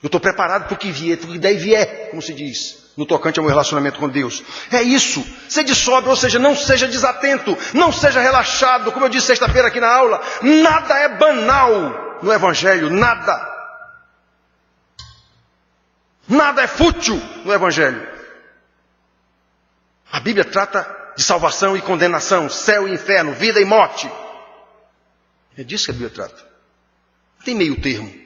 S1: Eu estou preparado para o que vier, para o que der e vier, como se diz, no tocante ao meu relacionamento com Deus. É isso, sede sóbrio, ou seja, não seja desatento, não seja relaxado. Como eu disse sexta-feira aqui na aula, nada é banal no Evangelho, nada. Nada é fútil no Evangelho. A Bíblia trata de salvação e condenação, céu e inferno, vida e morte. É disso que a Bíblia trata. Não tem meio termo.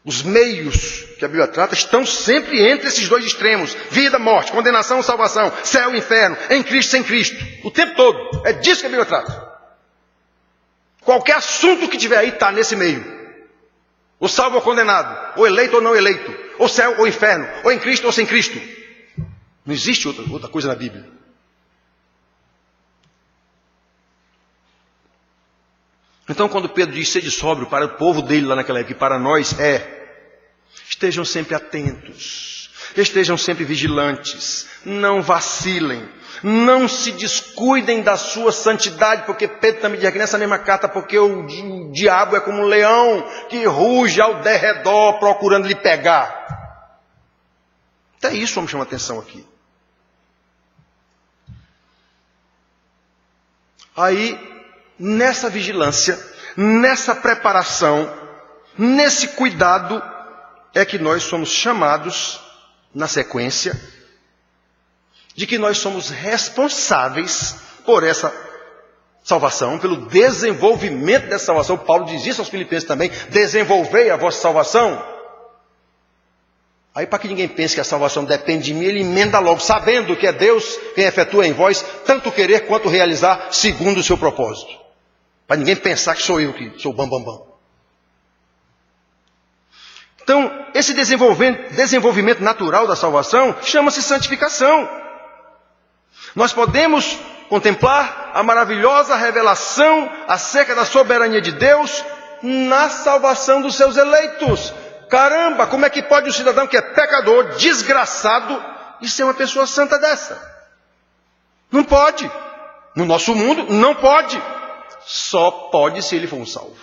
S1: Os meios que a Bíblia trata estão sempre entre esses dois extremos. Vida, morte, condenação, salvação, céu e inferno, em Cristo, sem Cristo. O tempo todo. É disso que a Bíblia trata. Qualquer assunto que tiver aí está nesse meio. Ou salvo ou condenado, ou eleito ou não eleito, ou céu ou inferno, ou em Cristo ou sem Cristo. Não existe outra coisa na Bíblia. Então, quando Pedro diz sede sóbrio para o povo dele lá naquela época, e para nós estejam sempre atentos, estejam sempre vigilantes, não vacilem, não se descuidem da sua santidade, porque Pedro também diz aqui nessa mesma carta, porque o diabo é como um leão que ruge ao derredor procurando lhe pegar. Até isso vamos chamar atenção aqui. Aí, nessa vigilância, nessa preparação, nesse cuidado, é que nós somos chamados, na sequência, de que nós somos responsáveis por essa salvação, pelo desenvolvimento dessa salvação. Paulo diz isso aos Filipenses também: desenvolvei a vossa salvação. Aí, para que ninguém pense que a salvação depende de mim, ele emenda logo, sabendo que é Deus quem efetua em vós tanto querer quanto realizar segundo o seu propósito. Para ninguém pensar que sou eu que sou o bam. Então, esse desenvolvimento natural da salvação chama-se santificação. Nós podemos contemplar a maravilhosa revelação acerca da soberania de Deus na salvação dos seus eleitos. Caramba, como é que pode um cidadão que é pecador, desgraçado, e ser uma pessoa santa dessa? Não pode. No nosso mundo, não pode. Só pode se ele for um salvo.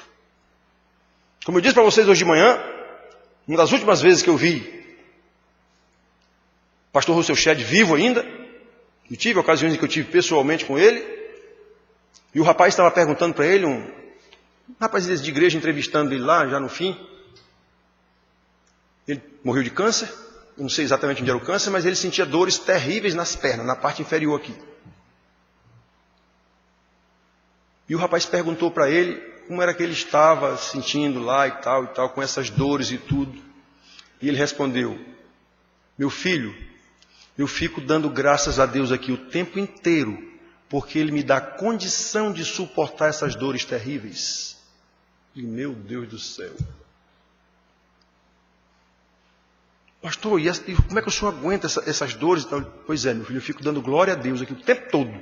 S1: Como eu disse para vocês hoje de manhã, uma das últimas vezes que eu vi o pastor Russell Shedd vivo ainda, eu tive ocasiões em que eu tive pessoalmente com ele, e o rapaz estava perguntando para ele, um rapaz de igreja entrevistando ele lá, já no fim. Ele morreu de câncer, eu não sei exatamente onde era o câncer, mas ele sentia dores terríveis nas pernas, na parte inferior aqui. E o rapaz perguntou para ele como era que ele estava sentindo lá e tal, com essas dores e tudo. E ele respondeu: meu filho, eu fico dando graças a Deus aqui o tempo inteiro, porque Ele me dá condição de suportar essas dores terríveis. E meu Deus do céu. Pastor, e como é que o senhor aguenta essas dores? Pois é, meu filho, eu fico dando glória a Deus aqui o tempo todo,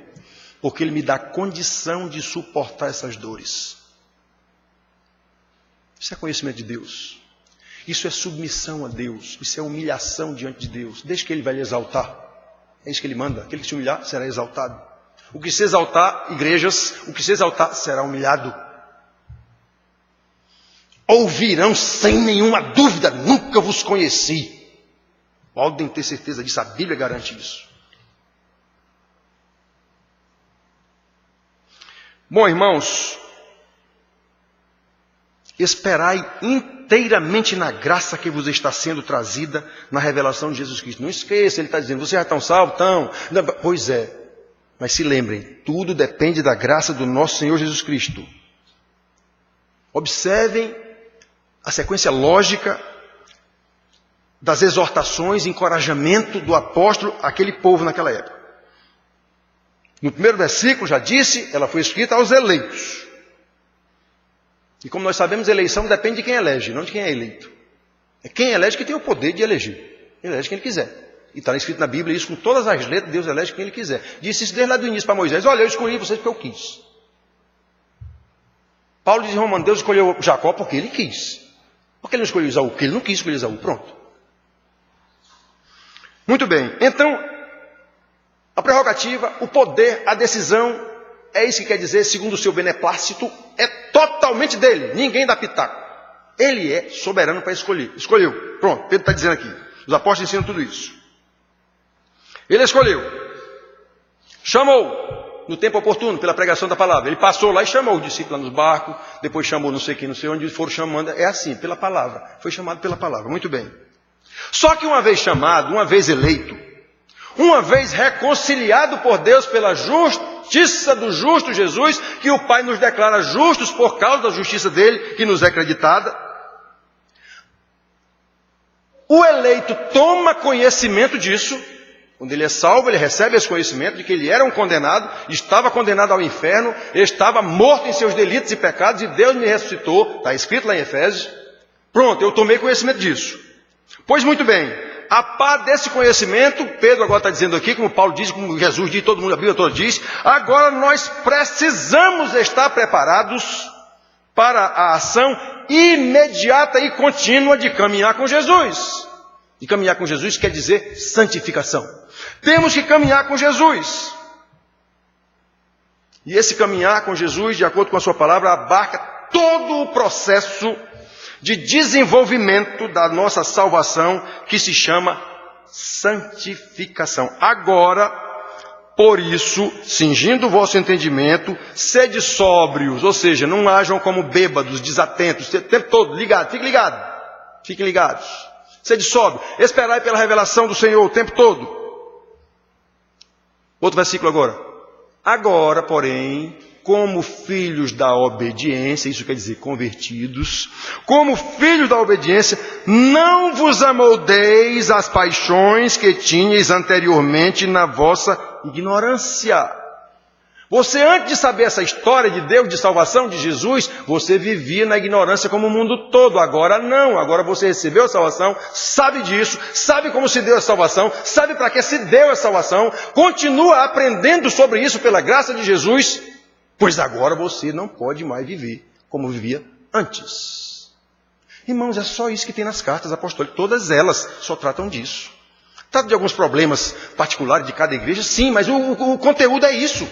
S1: porque Ele me dá condição de suportar essas dores. Isso é conhecimento de Deus. Isso é submissão a Deus. Isso é humilhação diante de Deus. Desde que Ele vai lhe exaltar. É isso que Ele manda. Aquele que se humilhar será exaltado. O que se exaltar, igrejas, o que se exaltar será humilhado. Ouvirão sem nenhuma dúvida: nunca vos conheci. Podem ter certeza disso, a Bíblia garante isso. Bom, irmãos, esperai inteiramente na graça que vos está sendo trazida na revelação de Jesus Cristo. Não esqueça, ele está dizendo, vocês já estão salvos? Estão. Pois é, mas se lembrem, tudo depende da graça do nosso Senhor Jesus Cristo. Observem a sequência lógica das exortações e encorajamento do apóstolo àquele povo naquela época. No primeiro versículo, já disse, ela foi escrita aos eleitos. E como nós sabemos, eleição depende de quem elege, não de quem é eleito. É quem elege que tem o poder de eleger. Ele elege quem ele quiser. E está escrito na Bíblia isso com todas as letras, Deus elege quem ele quiser. Disse isso desde lá do início para Moisés, olha, eu escolhi vocês porque eu quis. Paulo diz em Romanos, Deus escolheu Jacó porque ele quis. Por que ele não escolheu Esaú? Porque ele não quis escolher Esaú. Pronto. Muito bem. Então, a prerrogativa, o poder, a decisão, é isso que quer dizer, segundo o seu beneplácito, é totalmente dele. Ninguém dá pitaco. Ele é soberano para escolher. Escolheu. Pronto. Pedro está dizendo aqui. Os apóstolos ensinam tudo isso. Ele escolheu. Chamou. No tempo oportuno, pela pregação da palavra. Ele passou lá e chamou os discípulos nos barcos. Depois chamou não sei quem, não sei onde. Foram chamando. É assim, pela palavra. Foi chamado pela palavra. Muito bem. Só que uma vez chamado, uma vez eleito, uma vez reconciliado por Deus pela justiça do justo Jesus, que o Pai nos declara justos por causa da justiça dele, que nos é acreditada, o eleito toma conhecimento disso. Quando ele é salvo, ele recebe esse conhecimento de que ele era um condenado, estava condenado ao inferno, estava morto em seus delitos e pecados, e Deus me ressuscitou, está escrito lá em Efésios. Pronto, eu tomei conhecimento disso. Pois muito bem, a par desse conhecimento, Pedro agora está dizendo aqui, como Paulo diz, como Jesus diz, todo mundo, a Bíblia toda diz, agora nós precisamos estar preparados para a ação imediata e contínua de caminhar com Jesus. E caminhar com Jesus quer dizer santificação. Temos que caminhar com Jesus. E esse caminhar com Jesus, de acordo com a sua palavra, abarca todo o processo de desenvolvimento da nossa salvação, que se chama santificação. Agora, por isso, cingindo o vosso entendimento, sede sóbrios, ou seja, não hajam como bêbados, desatentos, o tempo todo, ligado, fiquem ligados. Sede sóbrio, esperai pela revelação do Senhor o tempo todo. Outro versículo agora. Agora, porém, como filhos da obediência, isso quer dizer convertidos, como filhos da obediência, não vos amoldeis às paixões que tinhais anteriormente na vossa ignorância. Você, antes de saber essa história de Deus, de salvação, de Jesus, você vivia na ignorância como o mundo todo. Agora não, agora você recebeu a salvação, sabe disso, sabe como se deu a salvação, sabe para que se deu a salvação, continua aprendendo sobre isso pela graça de Jesus, pois agora você não pode mais viver como vivia antes. Irmãos, é só isso que tem nas cartas apostólicas, todas elas só tratam disso. Trata de alguns problemas particulares de cada igreja, sim, mas o conteúdo é isso.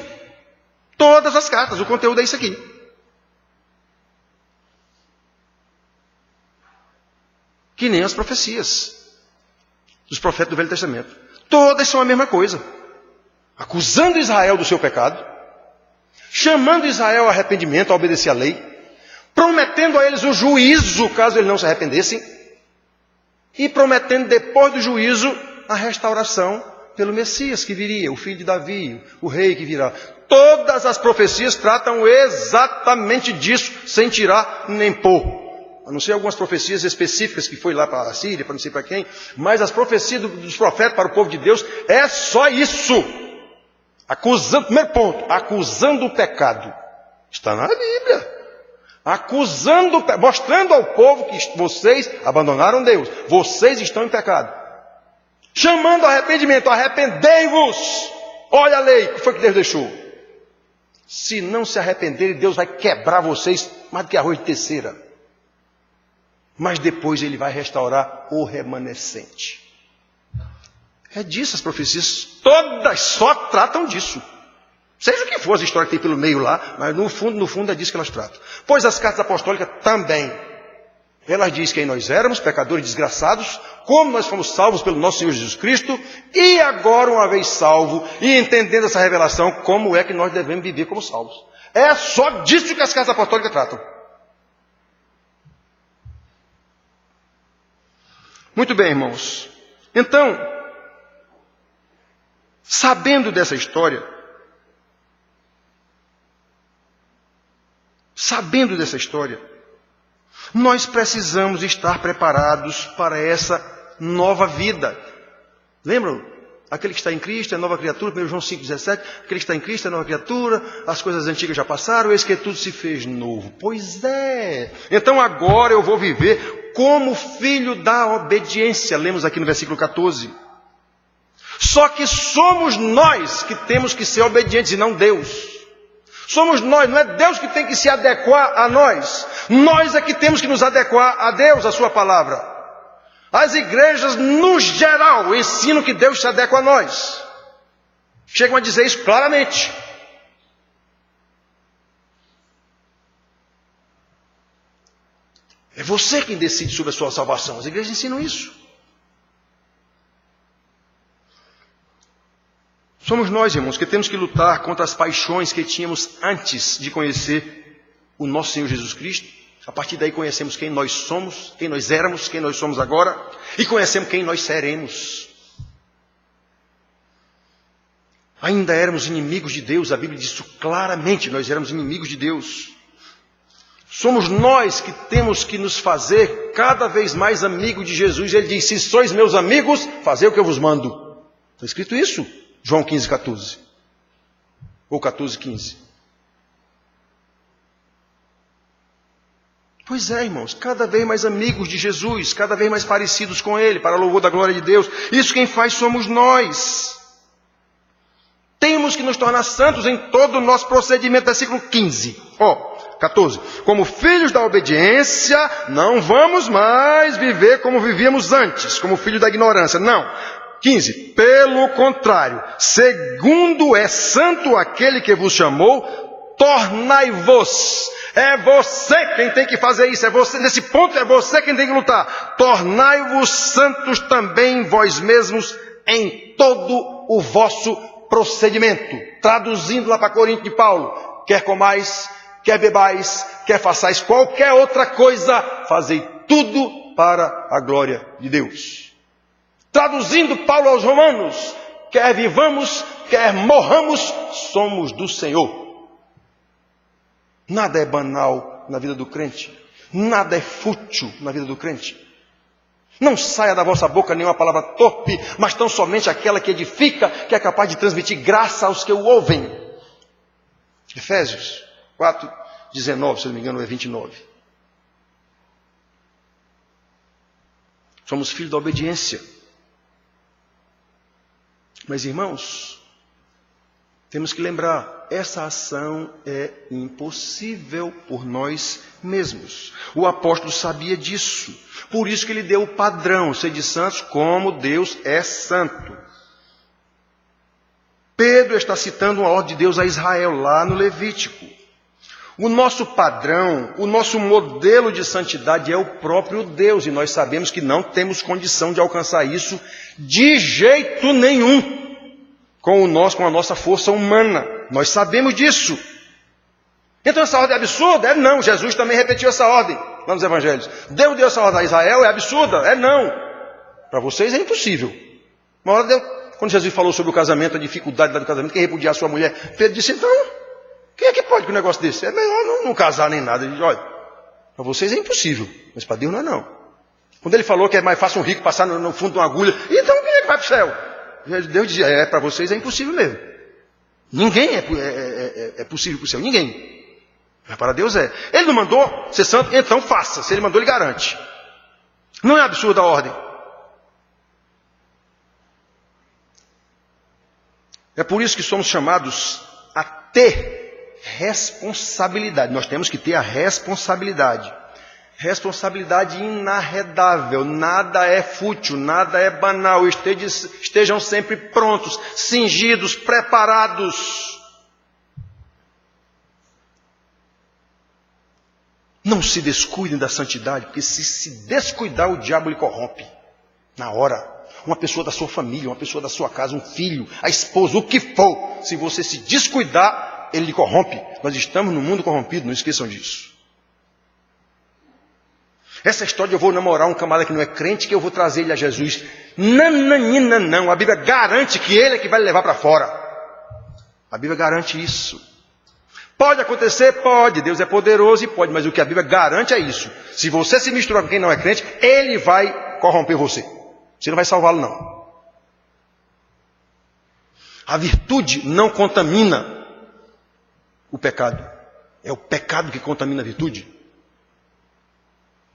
S1: Todas as cartas, o conteúdo é isso aqui. Que nem as profecias dos profetas do Velho Testamento. Todas são a mesma coisa. Acusando Israel do seu pecado, chamando Israel ao arrependimento, a obedecer à lei, prometendo a eles o juízo, caso eles não se arrependessem, e prometendo depois do juízo a restauração pelo Messias que viria, o filho de Davi, o rei que virá. Todas as profecias tratam exatamente disso, sem tirar nem pôr. A não ser algumas profecias específicas que foi lá para a Síria, para não sei para quem, mas as profecias dos profetas para o povo de Deus é só isso. Acusando, primeiro ponto, acusando o pecado. Está na Bíblia. Acusando, mostrando ao povo que vocês abandonaram Deus. Vocês estão em pecado. Chamando ao arrependimento, arrependei-vos. Olha a lei, o que foi que Deus deixou? Se não se arrependerem, Deus vai quebrar vocês mais do que arroz de terceira. Mas depois Ele vai restaurar o remanescente. É disso as profecias, todas só tratam disso. Seja o que for as histórias que tem pelo meio lá, mas no fundo é disso que elas tratam. Pois as cartas apostólicas também. Elas dizem quem nós éramos, pecadores desgraçados, como nós fomos salvos pelo nosso Senhor Jesus Cristo, e agora, uma vez salvo, e entendendo essa revelação, como é que nós devemos viver como salvos. É só disso que as casas apostólicas tratam. Muito bem, irmãos. Então, sabendo dessa história, nós precisamos estar preparados para essa nova vida. Lembram? Aquele que está em Cristo é nova criatura, 1 João 5,17. Aquele que está em Cristo é nova criatura, as coisas antigas já passaram, eis que tudo se fez novo. Pois é. Então agora eu vou viver como filho da obediência. Lemos aqui no versículo 14. Só que somos nós que temos que ser obedientes e não Deus. Somos nós, não é Deus que tem que se adequar a nós. Nós é que temos que nos adequar a Deus, a sua palavra. As igrejas, no geral, ensinam que Deus se adequa a nós. Chegam a dizer isso claramente. É você quem decide sobre a sua salvação. As igrejas ensinam isso. Somos nós, irmãos, que temos que lutar contra as paixões que tínhamos antes de conhecer o nosso Senhor Jesus Cristo. A partir daí conhecemos quem nós somos, quem nós éramos, quem nós somos agora, e conhecemos quem nós seremos. Ainda éramos inimigos de Deus, a Bíblia diz isso claramente, nós éramos inimigos de Deus. Somos nós que temos que nos fazer cada vez mais amigos de Jesus. Ele diz, se sois meus amigos, fazei o que eu vos mando. Está escrito isso, João 15,14. Ou 14,15. Pois é, irmãos, cada vez mais amigos de Jesus, cada vez mais parecidos com Ele, para louvor da glória de Deus. Isso quem faz somos nós. Temos que nos tornar santos em todo o nosso procedimento. Versículo 15. 14. Como filhos da obediência, não vamos mais viver como vivíamos antes, como filhos da ignorância. Não. 15. Pelo contrário, segundo é santo aquele que vos chamou, tornai-vos. É você quem tem que fazer isso. É você, nesse ponto é você quem tem que lutar. Tornai-vos santos também vós mesmos em todo o vosso procedimento. Traduzindo lá para Corinto de Paulo. Quer comais, quer bebais, quer façais qualquer outra coisa, fazei tudo para a glória de Deus. Traduzindo Paulo aos Romanos. Quer vivamos, quer morramos, somos do Senhor. Nada é banal na vida do crente. Nada é fútil na vida do crente. Não saia da vossa boca nenhuma palavra torpe, mas tão somente aquela que edifica, que é capaz de transmitir graça aos que o ouvem. Efésios 4:19, se não me engano, é 29. Somos filhos da obediência. Mas, irmãos, temos que lembrar, essa ação é impossível por nós mesmos. O apóstolo sabia disso. Por isso que ele deu o padrão, sede santos como Deus é santo. Pedro está citando uma ordem de Deus a Israel, lá no Levítico. O nosso padrão, o nosso modelo de santidade é o próprio Deus. E nós sabemos que não temos condição de alcançar isso de jeito nenhum. Com a nossa força humana. Nós sabemos disso. Então essa ordem é absurda? É não. Jesus também repetiu essa ordem lá nos evangelhos. Deus deu essa ordem a Israel? É absurda? É não. Para vocês é impossível. Uma hora quando Jesus falou sobre o casamento, a dificuldade do casamento, quem repudiar sua mulher, Pedro disse, então, quem é que pode com um negócio desse? É melhor não casar nem nada. Ele disse, olha, para vocês é impossível, mas para Deus não é não. Quando ele falou que é mais fácil um rico passar no fundo de uma agulha, então quem é que vai para o céu? Deus dizia, para vocês é impossível mesmo. Ninguém é possível para o céu, ninguém. Mas para Deus é. Ele não mandou ser santo, então faça. Se ele mandou, ele garante. Não é absurda a ordem. É por isso que somos chamados a ter responsabilidade. Nós temos que ter a responsabilidade. Responsabilidade inarredável, nada é fútil, nada é banal, estejam sempre prontos, cingidos, preparados. Não se descuidem da santidade, porque se descuidar o diabo lhe corrompe, na hora. Uma pessoa da sua família, uma pessoa da sua casa, um filho, a esposa, o que for, se você se descuidar, ele lhe corrompe. Nós estamos num mundo corrompido, não esqueçam disso. Essa história de eu vou namorar um camarada que não é crente, que eu vou trazer ele a Jesus. Não. A Bíblia garante que ele é que vai levar para fora. A Bíblia garante isso. Pode acontecer? Pode. Deus é poderoso e pode. Mas o que a Bíblia garante é isso. Se você se misturar com quem não é crente, ele vai corromper você. Você não vai salvá-lo, não. A virtude não contamina o pecado. É o pecado que contamina a virtude.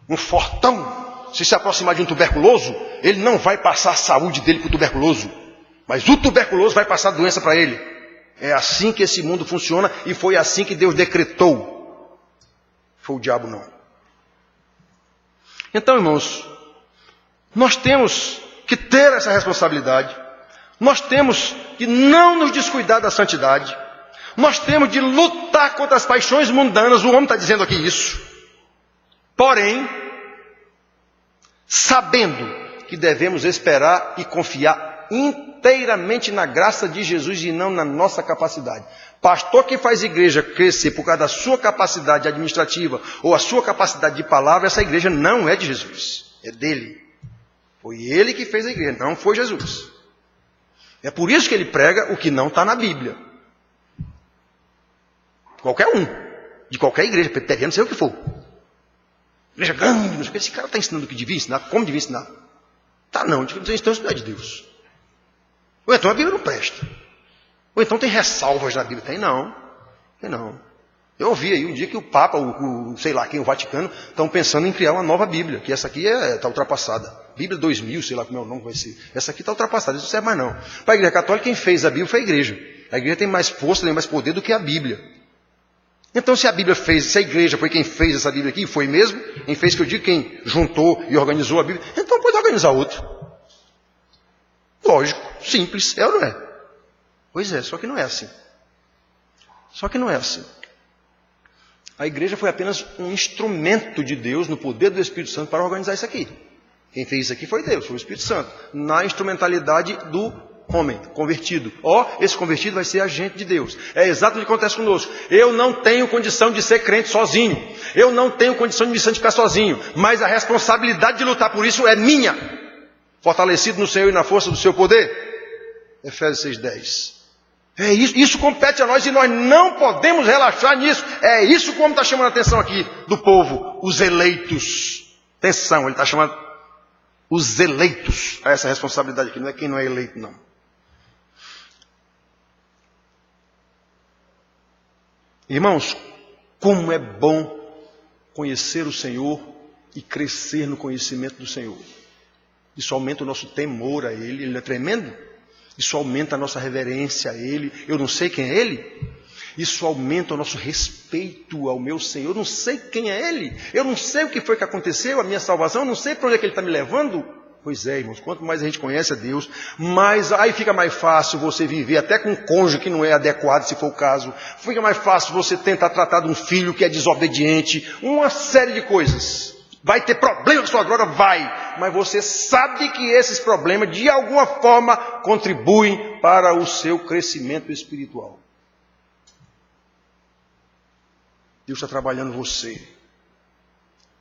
S1: Um fortão, se aproximar de um tuberculoso, ele não vai passar a saúde dele para o tuberculoso. Mas o tuberculoso vai passar a doença para ele. É assim que esse mundo funciona e foi assim que Deus decretou. Foi o diabo, não. Então, irmãos, nós temos que ter essa responsabilidade. Nós temos que não nos descuidar da santidade. Nós temos de lutar contra as paixões mundanas. O homem está dizendo aqui isso. Porém, sabendo que devemos esperar e confiar inteiramente na graça de Jesus e não na nossa capacidade. Pastor que faz igreja crescer por causa da sua capacidade administrativa ou a sua capacidade de palavra, essa igreja não é de Jesus, é dele. Foi ele que fez a igreja, não foi Jesus. É por isso que ele prega o que não está na Bíblia. Qualquer um, de qualquer igreja, presbiteriano, sei o que for. Igreja grande, não sei o que. Esse cara está ensinando o que devia ensinar, como devia ensinar. Tá não, então isso não é de Deus. Ou então a Bíblia não presta. Ou então tem ressalvas na Bíblia. Tem não. Eu ouvi aí um dia que o Papa, sei lá quem, o Vaticano, estão pensando em criar uma nova Bíblia, que essa aqui está ultrapassada. Bíblia 2000, sei lá como é o nome vai ser. Essa aqui está ultrapassada, isso não serve mais não. Para a Igreja Católica, quem fez a Bíblia foi a Igreja. A Igreja tem mais força, tem mais poder do que a Bíblia. Então, se a Bíblia fez, se a Igreja foi quem fez essa Bíblia aqui, foi mesmo, quem fez, que eu digo, quem juntou e organizou a Bíblia, então pode organizar outra. Lógico, simples, é ou não é? Pois é, só que não é assim. A igreja foi apenas um instrumento de Deus, no poder do Espírito Santo, para organizar isso aqui. Quem fez isso aqui foi Deus, foi o Espírito Santo, na instrumentalidade do homem convertido. Esse convertido vai ser agente de Deus. É exatamente o que acontece conosco. Eu não tenho condição de ser crente sozinho. Eu não tenho condição de me santificar sozinho. Mas a responsabilidade de lutar por isso é minha. Fortalecido no Senhor e na força do seu poder. Efésios 6:10. É isso compete a nós e nós não podemos relaxar nisso. É isso como está chamando a atenção aqui do povo, os eleitos. Atenção, ele está chamando os eleitos a essa responsabilidade aqui. Não é quem não é eleito, não. Irmãos, como é bom conhecer o Senhor e crescer no conhecimento do Senhor. Isso aumenta o nosso temor a Ele. Ele não é tremendo? Isso aumenta a nossa reverência a Ele. Eu não sei quem é Ele. Isso aumenta o nosso respeito ao meu Senhor. Eu não sei quem é Ele. Eu não sei o que foi que aconteceu, a minha salvação. Eu não sei para onde é que Ele está me levando. Pois é, irmãos, quanto mais a gente conhece a Deus, mais aí fica mais fácil você viver até com um cônjuge que não é adequado, se for o caso. Fica mais fácil você tentar tratar de um filho que é desobediente. Uma série de coisas. Vai ter problema na sua glória? Vai. Mas você sabe que esses problemas, de alguma forma, contribuem para o seu crescimento espiritual. Deus está trabalhando você.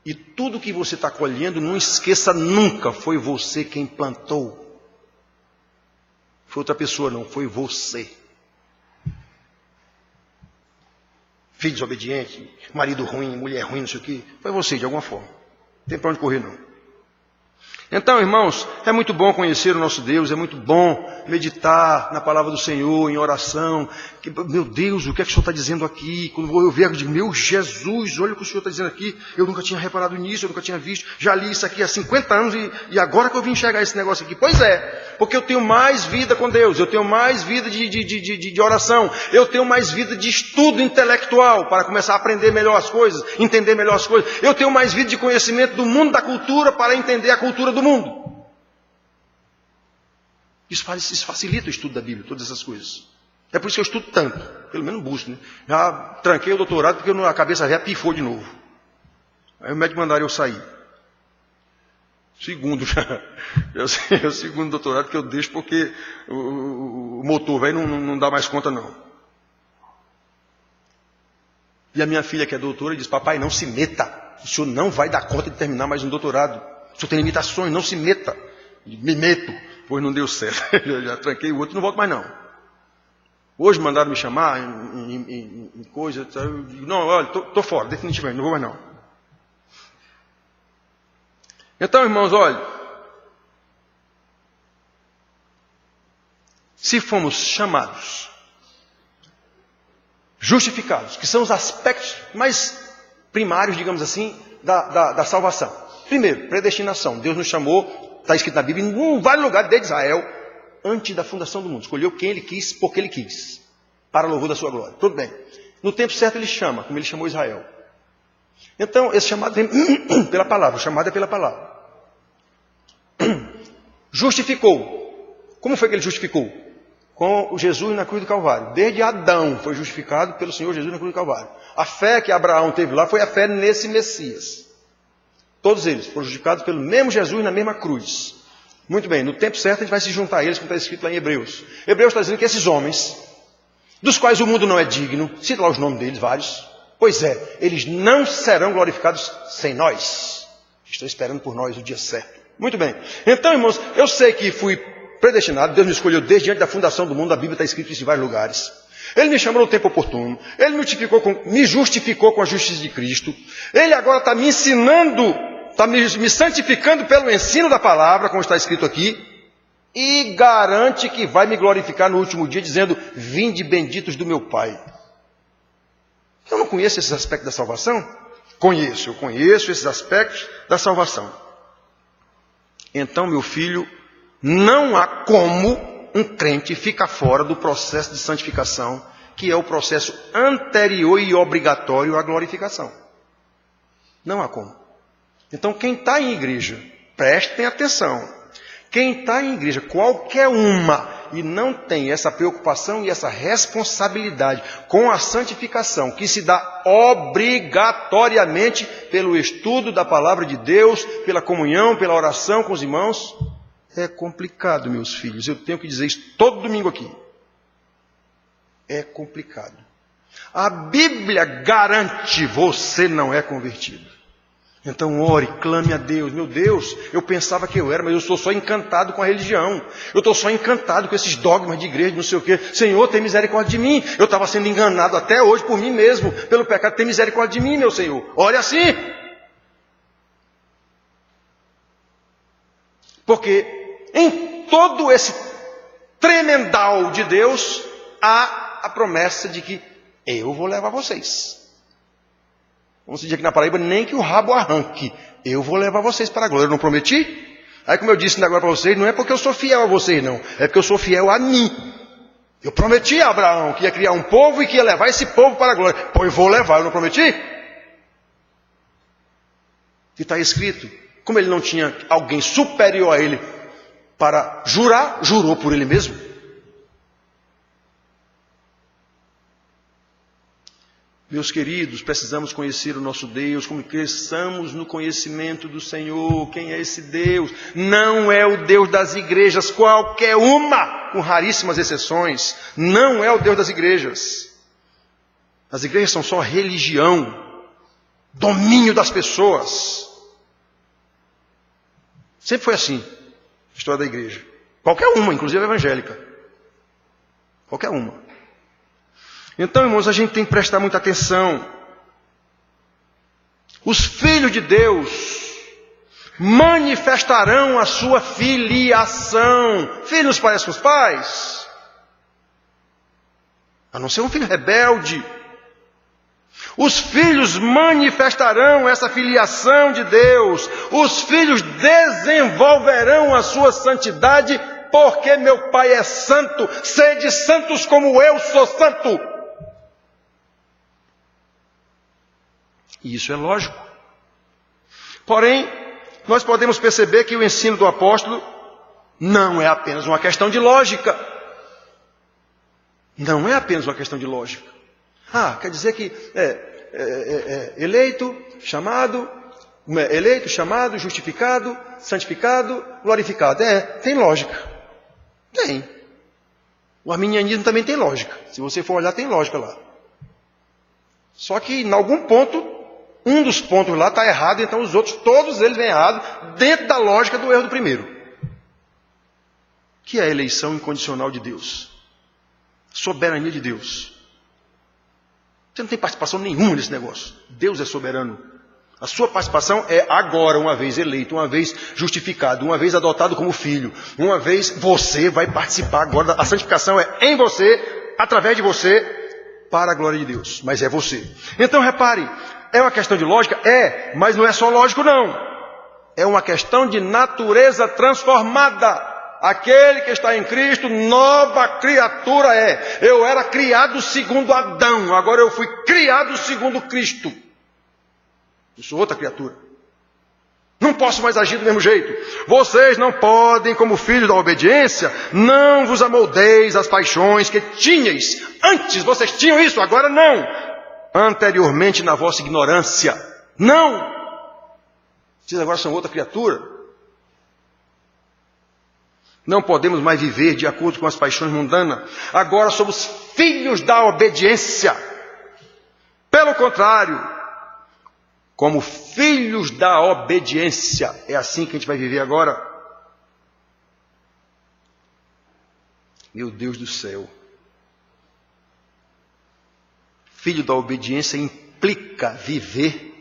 S1: E tudo que você está colhendo, não esqueça nunca, foi você quem plantou. Foi outra pessoa, não, foi você. Filho desobediente, marido ruim, mulher ruim, não sei o quê. Foi você, de alguma forma. Não tem para onde correr, não. Então, irmãos, é muito bom conhecer o nosso Deus, é muito bom meditar na palavra do Senhor, em oração. Meu Deus, o que é que o Senhor está dizendo aqui? Quando eu ver, eu digo, meu Jesus, olha o que o Senhor está dizendo aqui. Eu nunca tinha reparado nisso, eu nunca tinha visto. Já li isso aqui há 50 anos e agora que eu vim enxergar esse negócio aqui. Pois é, porque eu tenho mais vida com Deus, eu tenho mais vida de oração, eu tenho mais vida de estudo intelectual para começar a aprender melhor as coisas, entender melhor as coisas. Eu tenho mais vida de conhecimento do mundo da cultura para entender a cultura do mundo. Isso facilita o estudo da Bíblia, todas essas coisas. É por isso que eu estudo tanto, pelo menos busco, né? Já tranquei o doutorado porque a cabeça velha pifou de novo. Aí o médico mandaram eu sair. Segundo já. É o segundo doutorado que eu deixo porque o motor velho não dá mais conta não. E a minha filha, que é doutora, diz: papai, não se meta. O senhor não vai dar conta de terminar mais um doutorado. O senhor tem limitações, não se meta. Me meto. Pois não deu certo. Eu já tranquei o outro, não volto mais não. Hoje mandaram me chamar em coisa. Eu digo: não, olha, estou fora, definitivamente, não vou mais não. Então, irmãos, olha. Se fomos chamados, justificados, que são os aspectos mais primários, digamos assim, da salvação. Primeiro, predestinação. Deus nos chamou, está escrito na Bíblia, em vários lugares de Israel, antes da fundação do mundo. Escolheu quem ele quis, porque ele quis, para louvor da sua glória. Tudo bem. No tempo certo ele chama, como ele chamou Israel. Então, esse chamado vem pela palavra. O chamado é pela palavra. Justificou. Como foi que ele justificou? Com Jesus na cruz do Calvário. Desde Adão foi justificado pelo Senhor Jesus na cruz do Calvário. A fé que Abraão teve lá foi a fé nesse Messias. Todos eles foram justificados pelo mesmo Jesus na mesma cruz. Muito bem, no tempo certo a gente vai se juntar a eles, como está escrito lá em Hebreus. Hebreus está dizendo que esses homens, dos quais o mundo não é digno, cita lá os nomes deles, vários. Pois é, eles não serão glorificados sem nós. Estão esperando por nós o dia certo. Muito bem. Então, irmãos, eu sei que fui predestinado, Deus me escolheu desde antes da fundação do mundo, a Bíblia está escrito isso em vários lugares. Ele me chamou no tempo oportuno, Ele me justificou com a justiça de Cristo, Ele agora está me ensinando, está me santificando pelo ensino da palavra, como está escrito aqui, e garante que vai me glorificar no último dia, dizendo: vinde benditos do meu Pai. Eu não conheço esses aspectos da salvação? Eu conheço esses aspectos da salvação. Então, meu filho, não há como um crente ficar fora do processo de santificação, que é o processo anterior e obrigatório à glorificação. Não há como. Então, quem está em igreja, prestem atenção. Quem está em igreja, qualquer uma, e não tem essa preocupação e essa responsabilidade com a santificação, que se dá obrigatoriamente pelo estudo da palavra de Deus, pela comunhão, pela oração com os irmãos, é complicado, meus filhos. Eu tenho que dizer isso todo domingo aqui. É complicado. A Bíblia garante: você não é convertido. Então ore, clame a Deus. Meu Deus, eu pensava que eu era, mas eu estou só encantado com a religião. Eu estou só encantado com esses dogmas de igreja, não sei o quê. Senhor, tem misericórdia de mim. Eu estava sendo enganado até hoje por mim mesmo, pelo pecado. Tem misericórdia de mim, meu Senhor. Ore assim. Porque em todo esse tremendal de Deus, há a promessa de que eu vou levar vocês. Vamos dizer aqui na Paraíba, nem que o rabo arranque. Eu vou levar vocês para a glória. Eu não prometi? Aí, como eu disse agora para vocês, não é porque eu sou fiel a vocês, não. É porque eu sou fiel a mim. Eu prometi a Abraão que ia criar um povo e que ia levar esse povo para a glória. Pois vou levar, eu não prometi? E está escrito, como ele não tinha alguém superior a ele para jurar, jurou por ele mesmo. Meus queridos, precisamos conhecer o nosso Deus, como cresçamos no conhecimento do Senhor. Quem é esse Deus? Não é o Deus das igrejas, qualquer uma, com raríssimas exceções. Não é o Deus das igrejas. As igrejas são só religião, domínio das pessoas. Sempre foi assim, a história da igreja. Qualquer uma, inclusive a evangélica. Qualquer uma. Então, irmãos, a gente tem que prestar muita atenção. Os filhos de Deus manifestarão a sua filiação. Filho nos parece com os pais? A não ser um filho rebelde. Os filhos manifestarão essa filiação de Deus. Os filhos desenvolverão a sua santidade, porque meu Pai é santo. Sede santos como eu sou santo. E isso é lógico. Porém, nós podemos perceber que o ensino do apóstolo não é apenas uma questão de lógica. Não é apenas uma questão de lógica. Quer dizer que eleito, chamado, justificado, santificado, glorificado. Tem lógica. Tem. O arminianismo também tem lógica. Se você for olhar, tem lógica lá. Só que em algum ponto, um dos pontos lá está errado, então os outros, todos eles vêm errados, dentro da lógica do erro do primeiro. Que é a eleição incondicional de Deus. Soberania de Deus. Você não tem participação nenhuma nesse negócio. Deus é soberano. A sua participação é agora, uma vez eleito, uma vez justificado, uma vez adotado como filho, uma vez você vai participar agora. A santificação é em você, através de você, para a glória de Deus. Mas é você. Então repare, é uma questão de lógica? É, mas não é só lógico não. É uma questão de natureza transformada. Aquele que está em Cristo, nova criatura é. Eu era criado segundo Adão, agora eu fui criado segundo Cristo. Eu sou outra criatura. Não posso mais agir do mesmo jeito. Vocês não podem, como filhos da obediência, não vos amoldeis às paixões que tinhais. Antes vocês tinham isso, agora não. Anteriormente na vossa ignorância. Não. Vocês agora são outra criatura. Não podemos mais viver de acordo com as paixões mundanas. Agora somos filhos da obediência. Pelo contrário, como filhos da obediência. É assim que a gente vai viver agora? Meu Deus do céu. Filho da obediência implica viver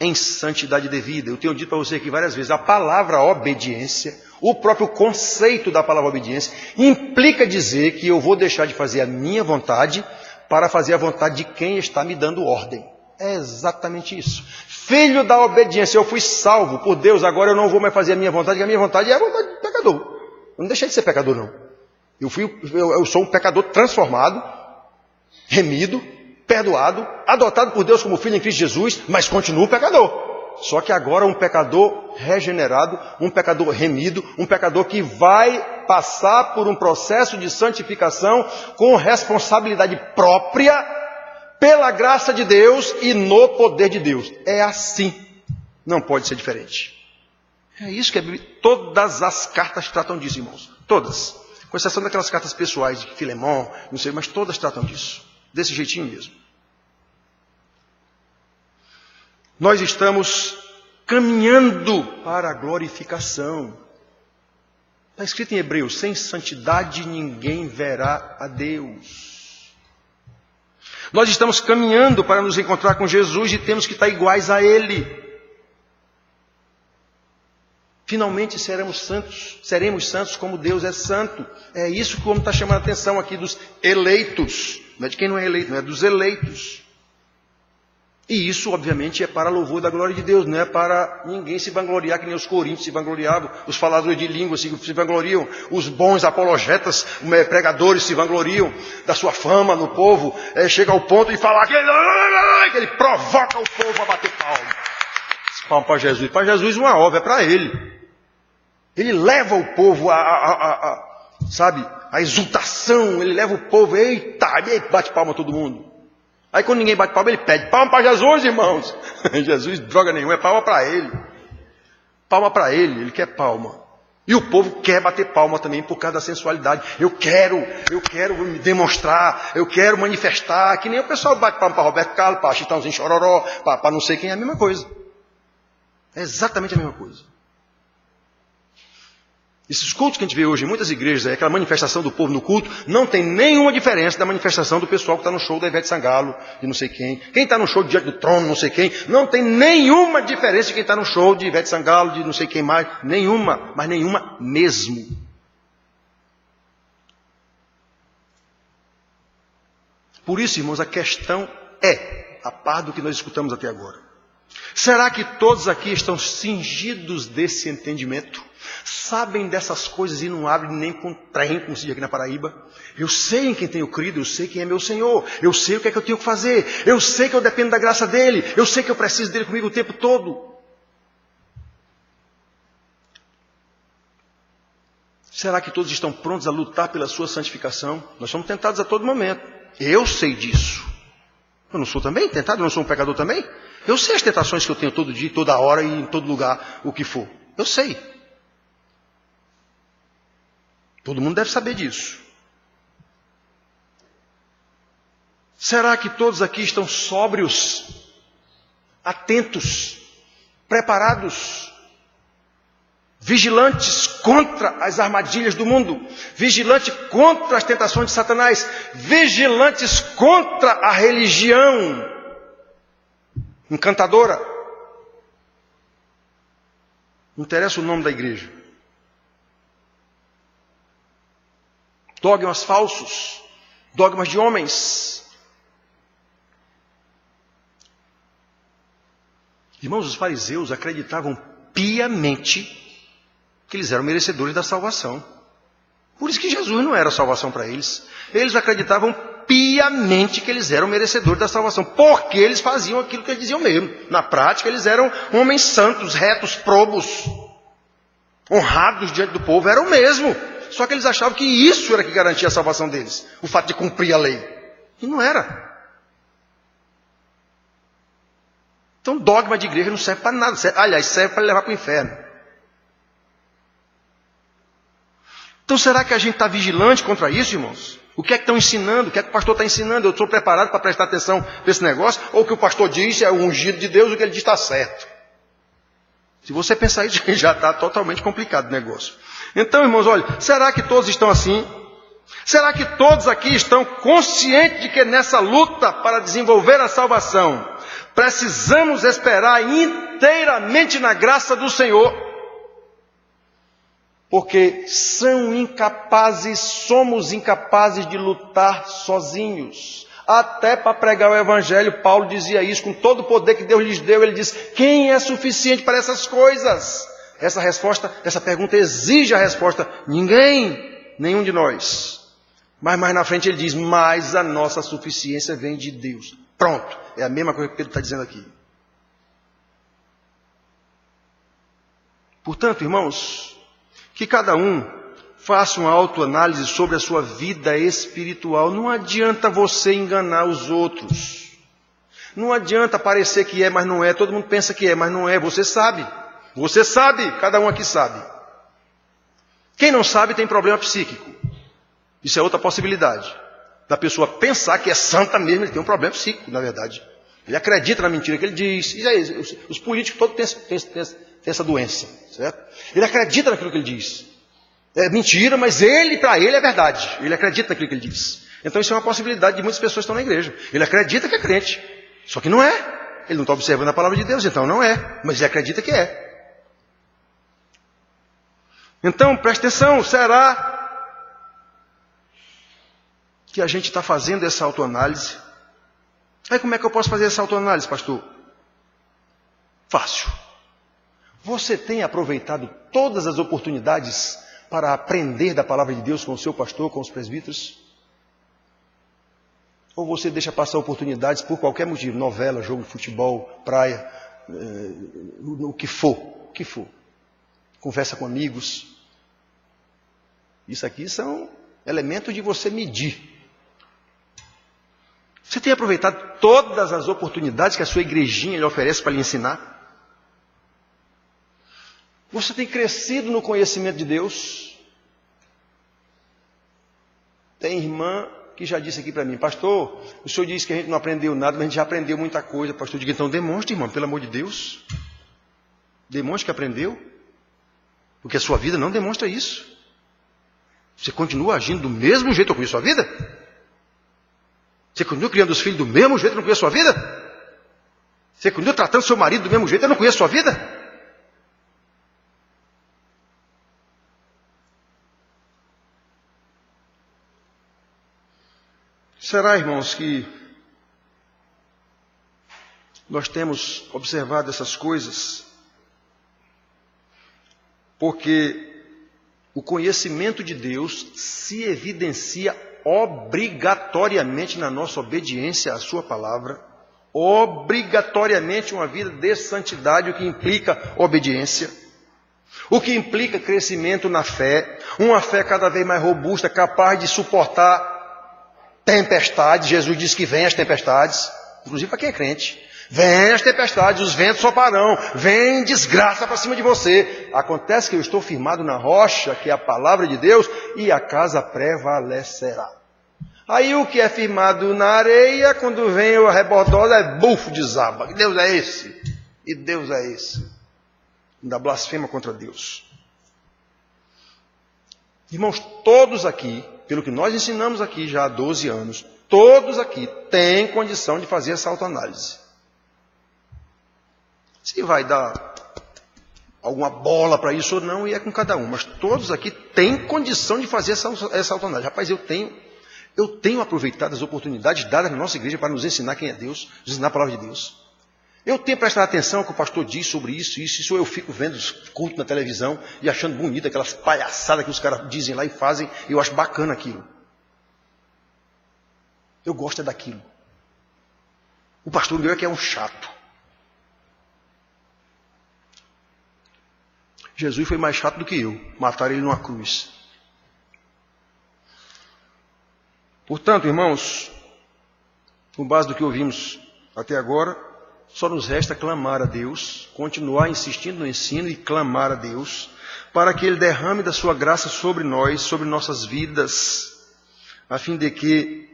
S1: em santidade devida. Eu tenho dito para você aqui várias vezes, a palavra obediência, o próprio conceito da palavra obediência, implica dizer que eu vou deixar de fazer a minha vontade para fazer a vontade de quem está me dando ordem. É exatamente isso. Filho da obediência, eu fui salvo por Deus, agora eu não vou mais fazer a minha vontade, porque a minha vontade é a vontade do pecador. Eu não deixei de ser pecador, não. Eu sou um pecador transformado, remido, perdoado, adotado por Deus como filho em Cristo Jesus, mas continuo pecador. Só que agora um pecador regenerado, um pecador remido, um pecador que vai passar por um processo de santificação com responsabilidade própria, pela graça de Deus e no poder de Deus. É assim. Não pode ser diferente. É isso que a Bíblia, todas as cartas tratam disso, irmãos. Todas. Com exceção daquelas cartas pessoais de Filemão, não sei, mas todas tratam disso. Desse jeitinho mesmo. Nós estamos caminhando para a glorificação. Está escrito em Hebreus, sem santidade ninguém verá a Deus. Nós estamos caminhando para nos encontrar com Jesus e temos que estar iguais a Ele. Finalmente seremos santos como Deus é santo. É isso que o homem está chamando a atenção aqui dos eleitos. Não é de quem não é eleito, não é dos eleitos. E isso, obviamente, é para louvor da glória de Deus, não é para ninguém se vangloriar, que nem os coríntios se vangloriavam, os faladores de línguas se vangloriam, os bons apologetas, pregadores se vangloriam da sua fama no povo, chega ao ponto de falar que ele provoca o povo a bater palma. Palma para Jesus. Para Jesus uma obra é para ele. Ele leva o povo sabe, a exultação, ele leva o povo, eita, e aí bate palma todo mundo. Aí quando ninguém bate palma, ele pede palma para Jesus, irmãos. Jesus, droga nenhuma, é palma para ele. Palma para ele quer palma. E o povo quer bater palma também por causa da sensualidade. Eu quero me demonstrar, eu quero manifestar. Que nem o pessoal bate palma para Roberto Carlos, para Chitãozinho Chororó, para não sei quem, é a mesma coisa. É exatamente a mesma coisa. Esses cultos que a gente vê hoje em muitas igrejas, aquela manifestação do povo no culto, não tem nenhuma diferença da manifestação do pessoal que está no show da Ivete Sangalo, de não sei quem. Quem está no show de Diante do Trono, não sei quem. Não tem nenhuma diferença de quem está no show de Ivete Sangalo, de não sei quem mais. Nenhuma, mas nenhuma mesmo. Por isso, irmãos, a questão é, a par do que nós escutamos até agora. Será que todos aqui estão cingidos desse entendimento? Sabem dessas coisas e não abrem nem com trem, como se diz aqui na Paraíba? Eu sei em quem tenho crido, eu sei quem é meu Senhor, eu sei o que é que eu tenho que fazer, eu sei que eu dependo da graça dEle, eu sei que eu preciso dEle comigo o tempo todo. Será que todos estão prontos a lutar pela sua santificação? Nós somos tentados a todo momento. Eu sei disso. Eu não sou também tentado? Eu não sou um pecador também? Eu sei as tentações que eu tenho todo dia, toda hora e em todo lugar, o que for. Eu sei. Todo mundo deve saber disso. Será que todos aqui estão sóbrios, atentos, preparados, vigilantes contra as armadilhas do mundo, vigilantes contra as tentações de Satanás, vigilantes contra a religião encantadora? Não interessa o nome da igreja. Dogmas falsos, dogmas de homens. Irmãos, os fariseus acreditavam piamente que eles eram merecedores da salvação. Por isso que Jesus não era salvação para eles. Eles acreditavam piamente que eles eram merecedores da salvação, porque eles faziam aquilo que eles diziam mesmo. Na prática, eles eram homens santos, retos, probos, honrados diante do povo, eram mesmo. Só que eles achavam que isso era que garantia a salvação deles, o fato de cumprir a lei. E não era. Então, dogma de igreja não serve para nada. Aliás, serve para levar para o inferno. Então, será que a gente está vigilante contra isso, irmãos? O que é que estão ensinando? O que é que o pastor está ensinando? Eu estou preparado para prestar atenção para esse negócio? Ou o que o pastor diz é o ungido de Deus, o que ele diz está certo? Se você pensar isso, já está totalmente complicado o negócio. Então, irmãos, olha, será que todos estão assim? Será que todos aqui estão conscientes de que nessa luta para desenvolver a salvação, precisamos esperar inteiramente na graça do Senhor? Porque somos incapazes de lutar sozinhos. Até para pregar o Evangelho, Paulo dizia isso, com todo o poder que Deus lhes deu, ele diz, quem é suficiente para essas coisas? Essa pergunta exige a resposta, ninguém, nenhum de nós. Mas mais na frente ele diz, mas a nossa suficiência vem de Deus. Pronto, é a mesma coisa que Pedro está dizendo aqui. Portanto, irmãos, que cada um faça uma autoanálise sobre a sua vida espiritual. Não adianta você enganar os outros. Não adianta parecer que é, mas não é. Todo mundo pensa que é, mas não é. Você sabe. Você sabe. Cada um aqui sabe. Quem não sabe tem problema psíquico. Isso é outra possibilidade. Da pessoa pensar que é santa mesmo, ele tem um problema psíquico, na verdade. Ele acredita na mentira que ele diz. E aí, os políticos todos têm essa doença, certo? Ele acredita naquilo que ele diz. É mentira, mas para ele é verdade. Ele acredita naquilo que ele diz. Então isso é uma possibilidade de muitas pessoas que estão na igreja. Ele acredita que é crente, só que não é. Ele não está observando a palavra de Deus, então não é. Mas ele acredita que é. Então, preste atenção, será que a gente está fazendo essa autoanálise? Aí como é que eu posso fazer essa autoanálise, pastor? Fácil. Você tem aproveitado todas as oportunidades para aprender da palavra de Deus com o seu pastor, com os presbíteros? Ou você deixa passar oportunidades por qualquer motivo, novela, jogo de futebol, praia, o que for, conversa com amigos. Isso aqui são elementos de você medir. Você tem aproveitado todas as oportunidades que a sua igrejinha lhe oferece para lhe ensinar? Você tem crescido no conhecimento de Deus? Tem irmã que já disse aqui para mim, pastor, o senhor disse que a gente não aprendeu nada, mas a gente já aprendeu muita coisa. Pastor, eu digo, então demonstre, irmão, pelo amor de Deus. Demonstre que aprendeu. Porque a sua vida não demonstra isso. Você continua agindo do mesmo jeito que eu conheço a sua vida? Você continua criando os filhos do mesmo jeito que eu não conheço a sua vida? Você continua tratando seu marido do mesmo jeito que eu não conheço a sua vida? Será, irmãos, que nós temos observado essas coisas? Porque o conhecimento de Deus se evidencia obrigatoriamente na nossa obediência à sua palavra, obrigatoriamente uma vida de santidade, o que implica obediência, o que implica crescimento na fé, uma fé cada vez mais robusta, capaz de suportar tempestades. Jesus disse que vem as tempestades, inclusive para quem é crente. Vem as tempestades, os ventos soprarão, vem desgraça para cima de você. Acontece que eu estou firmado na rocha, que é a palavra de Deus, e a casa prevalecerá. Aí o que é firmado na areia, quando vem a rebordosa, é bufo, desaba. Que Deus é esse? E Deus é esse? Ainda blasfema contra Deus. Irmãos, todos aqui, pelo que nós ensinamos aqui já há 12 anos, todos aqui têm condição de fazer essa autoanálise. Se vai dar alguma bola para isso ou não, e é com cada um. Mas todos aqui têm condição de fazer essa autoanálise. Rapaz, eu tenho aproveitado as oportunidades dadas na nossa igreja para nos ensinar quem é Deus, nos ensinar a palavra de Deus. Eu tenho prestado atenção ao que o pastor diz sobre isso eu fico vendo os cultos na televisão e achando bonito aquelas palhaçadas que os caras dizem lá e fazem, e eu acho bacana aquilo. Eu gosto daquilo. O pastor meu é que é um chato. Jesus foi mais chato do que eu. Mataram ele numa cruz. Portanto, irmãos, com base no que ouvimos até agora, só nos resta clamar a Deus, continuar insistindo no ensino e clamar a Deus, para que Ele derrame da sua graça sobre nós, sobre nossas vidas, a fim de que,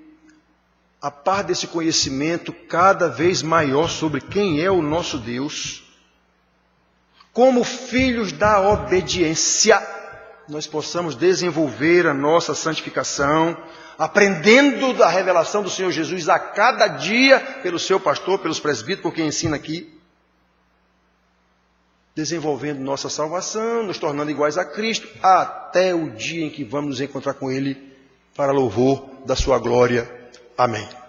S1: a par desse conhecimento cada vez maior sobre quem é o nosso Deus, como filhos da obediência, nós possamos desenvolver a nossa santificação, aprendendo da revelação do Senhor Jesus a cada dia, pelo seu pastor, pelos presbíteros, por quem ensina aqui, desenvolvendo nossa salvação, nos tornando iguais a Cristo, até o dia em que vamos nos encontrar com Ele, para louvor da sua glória. Amém.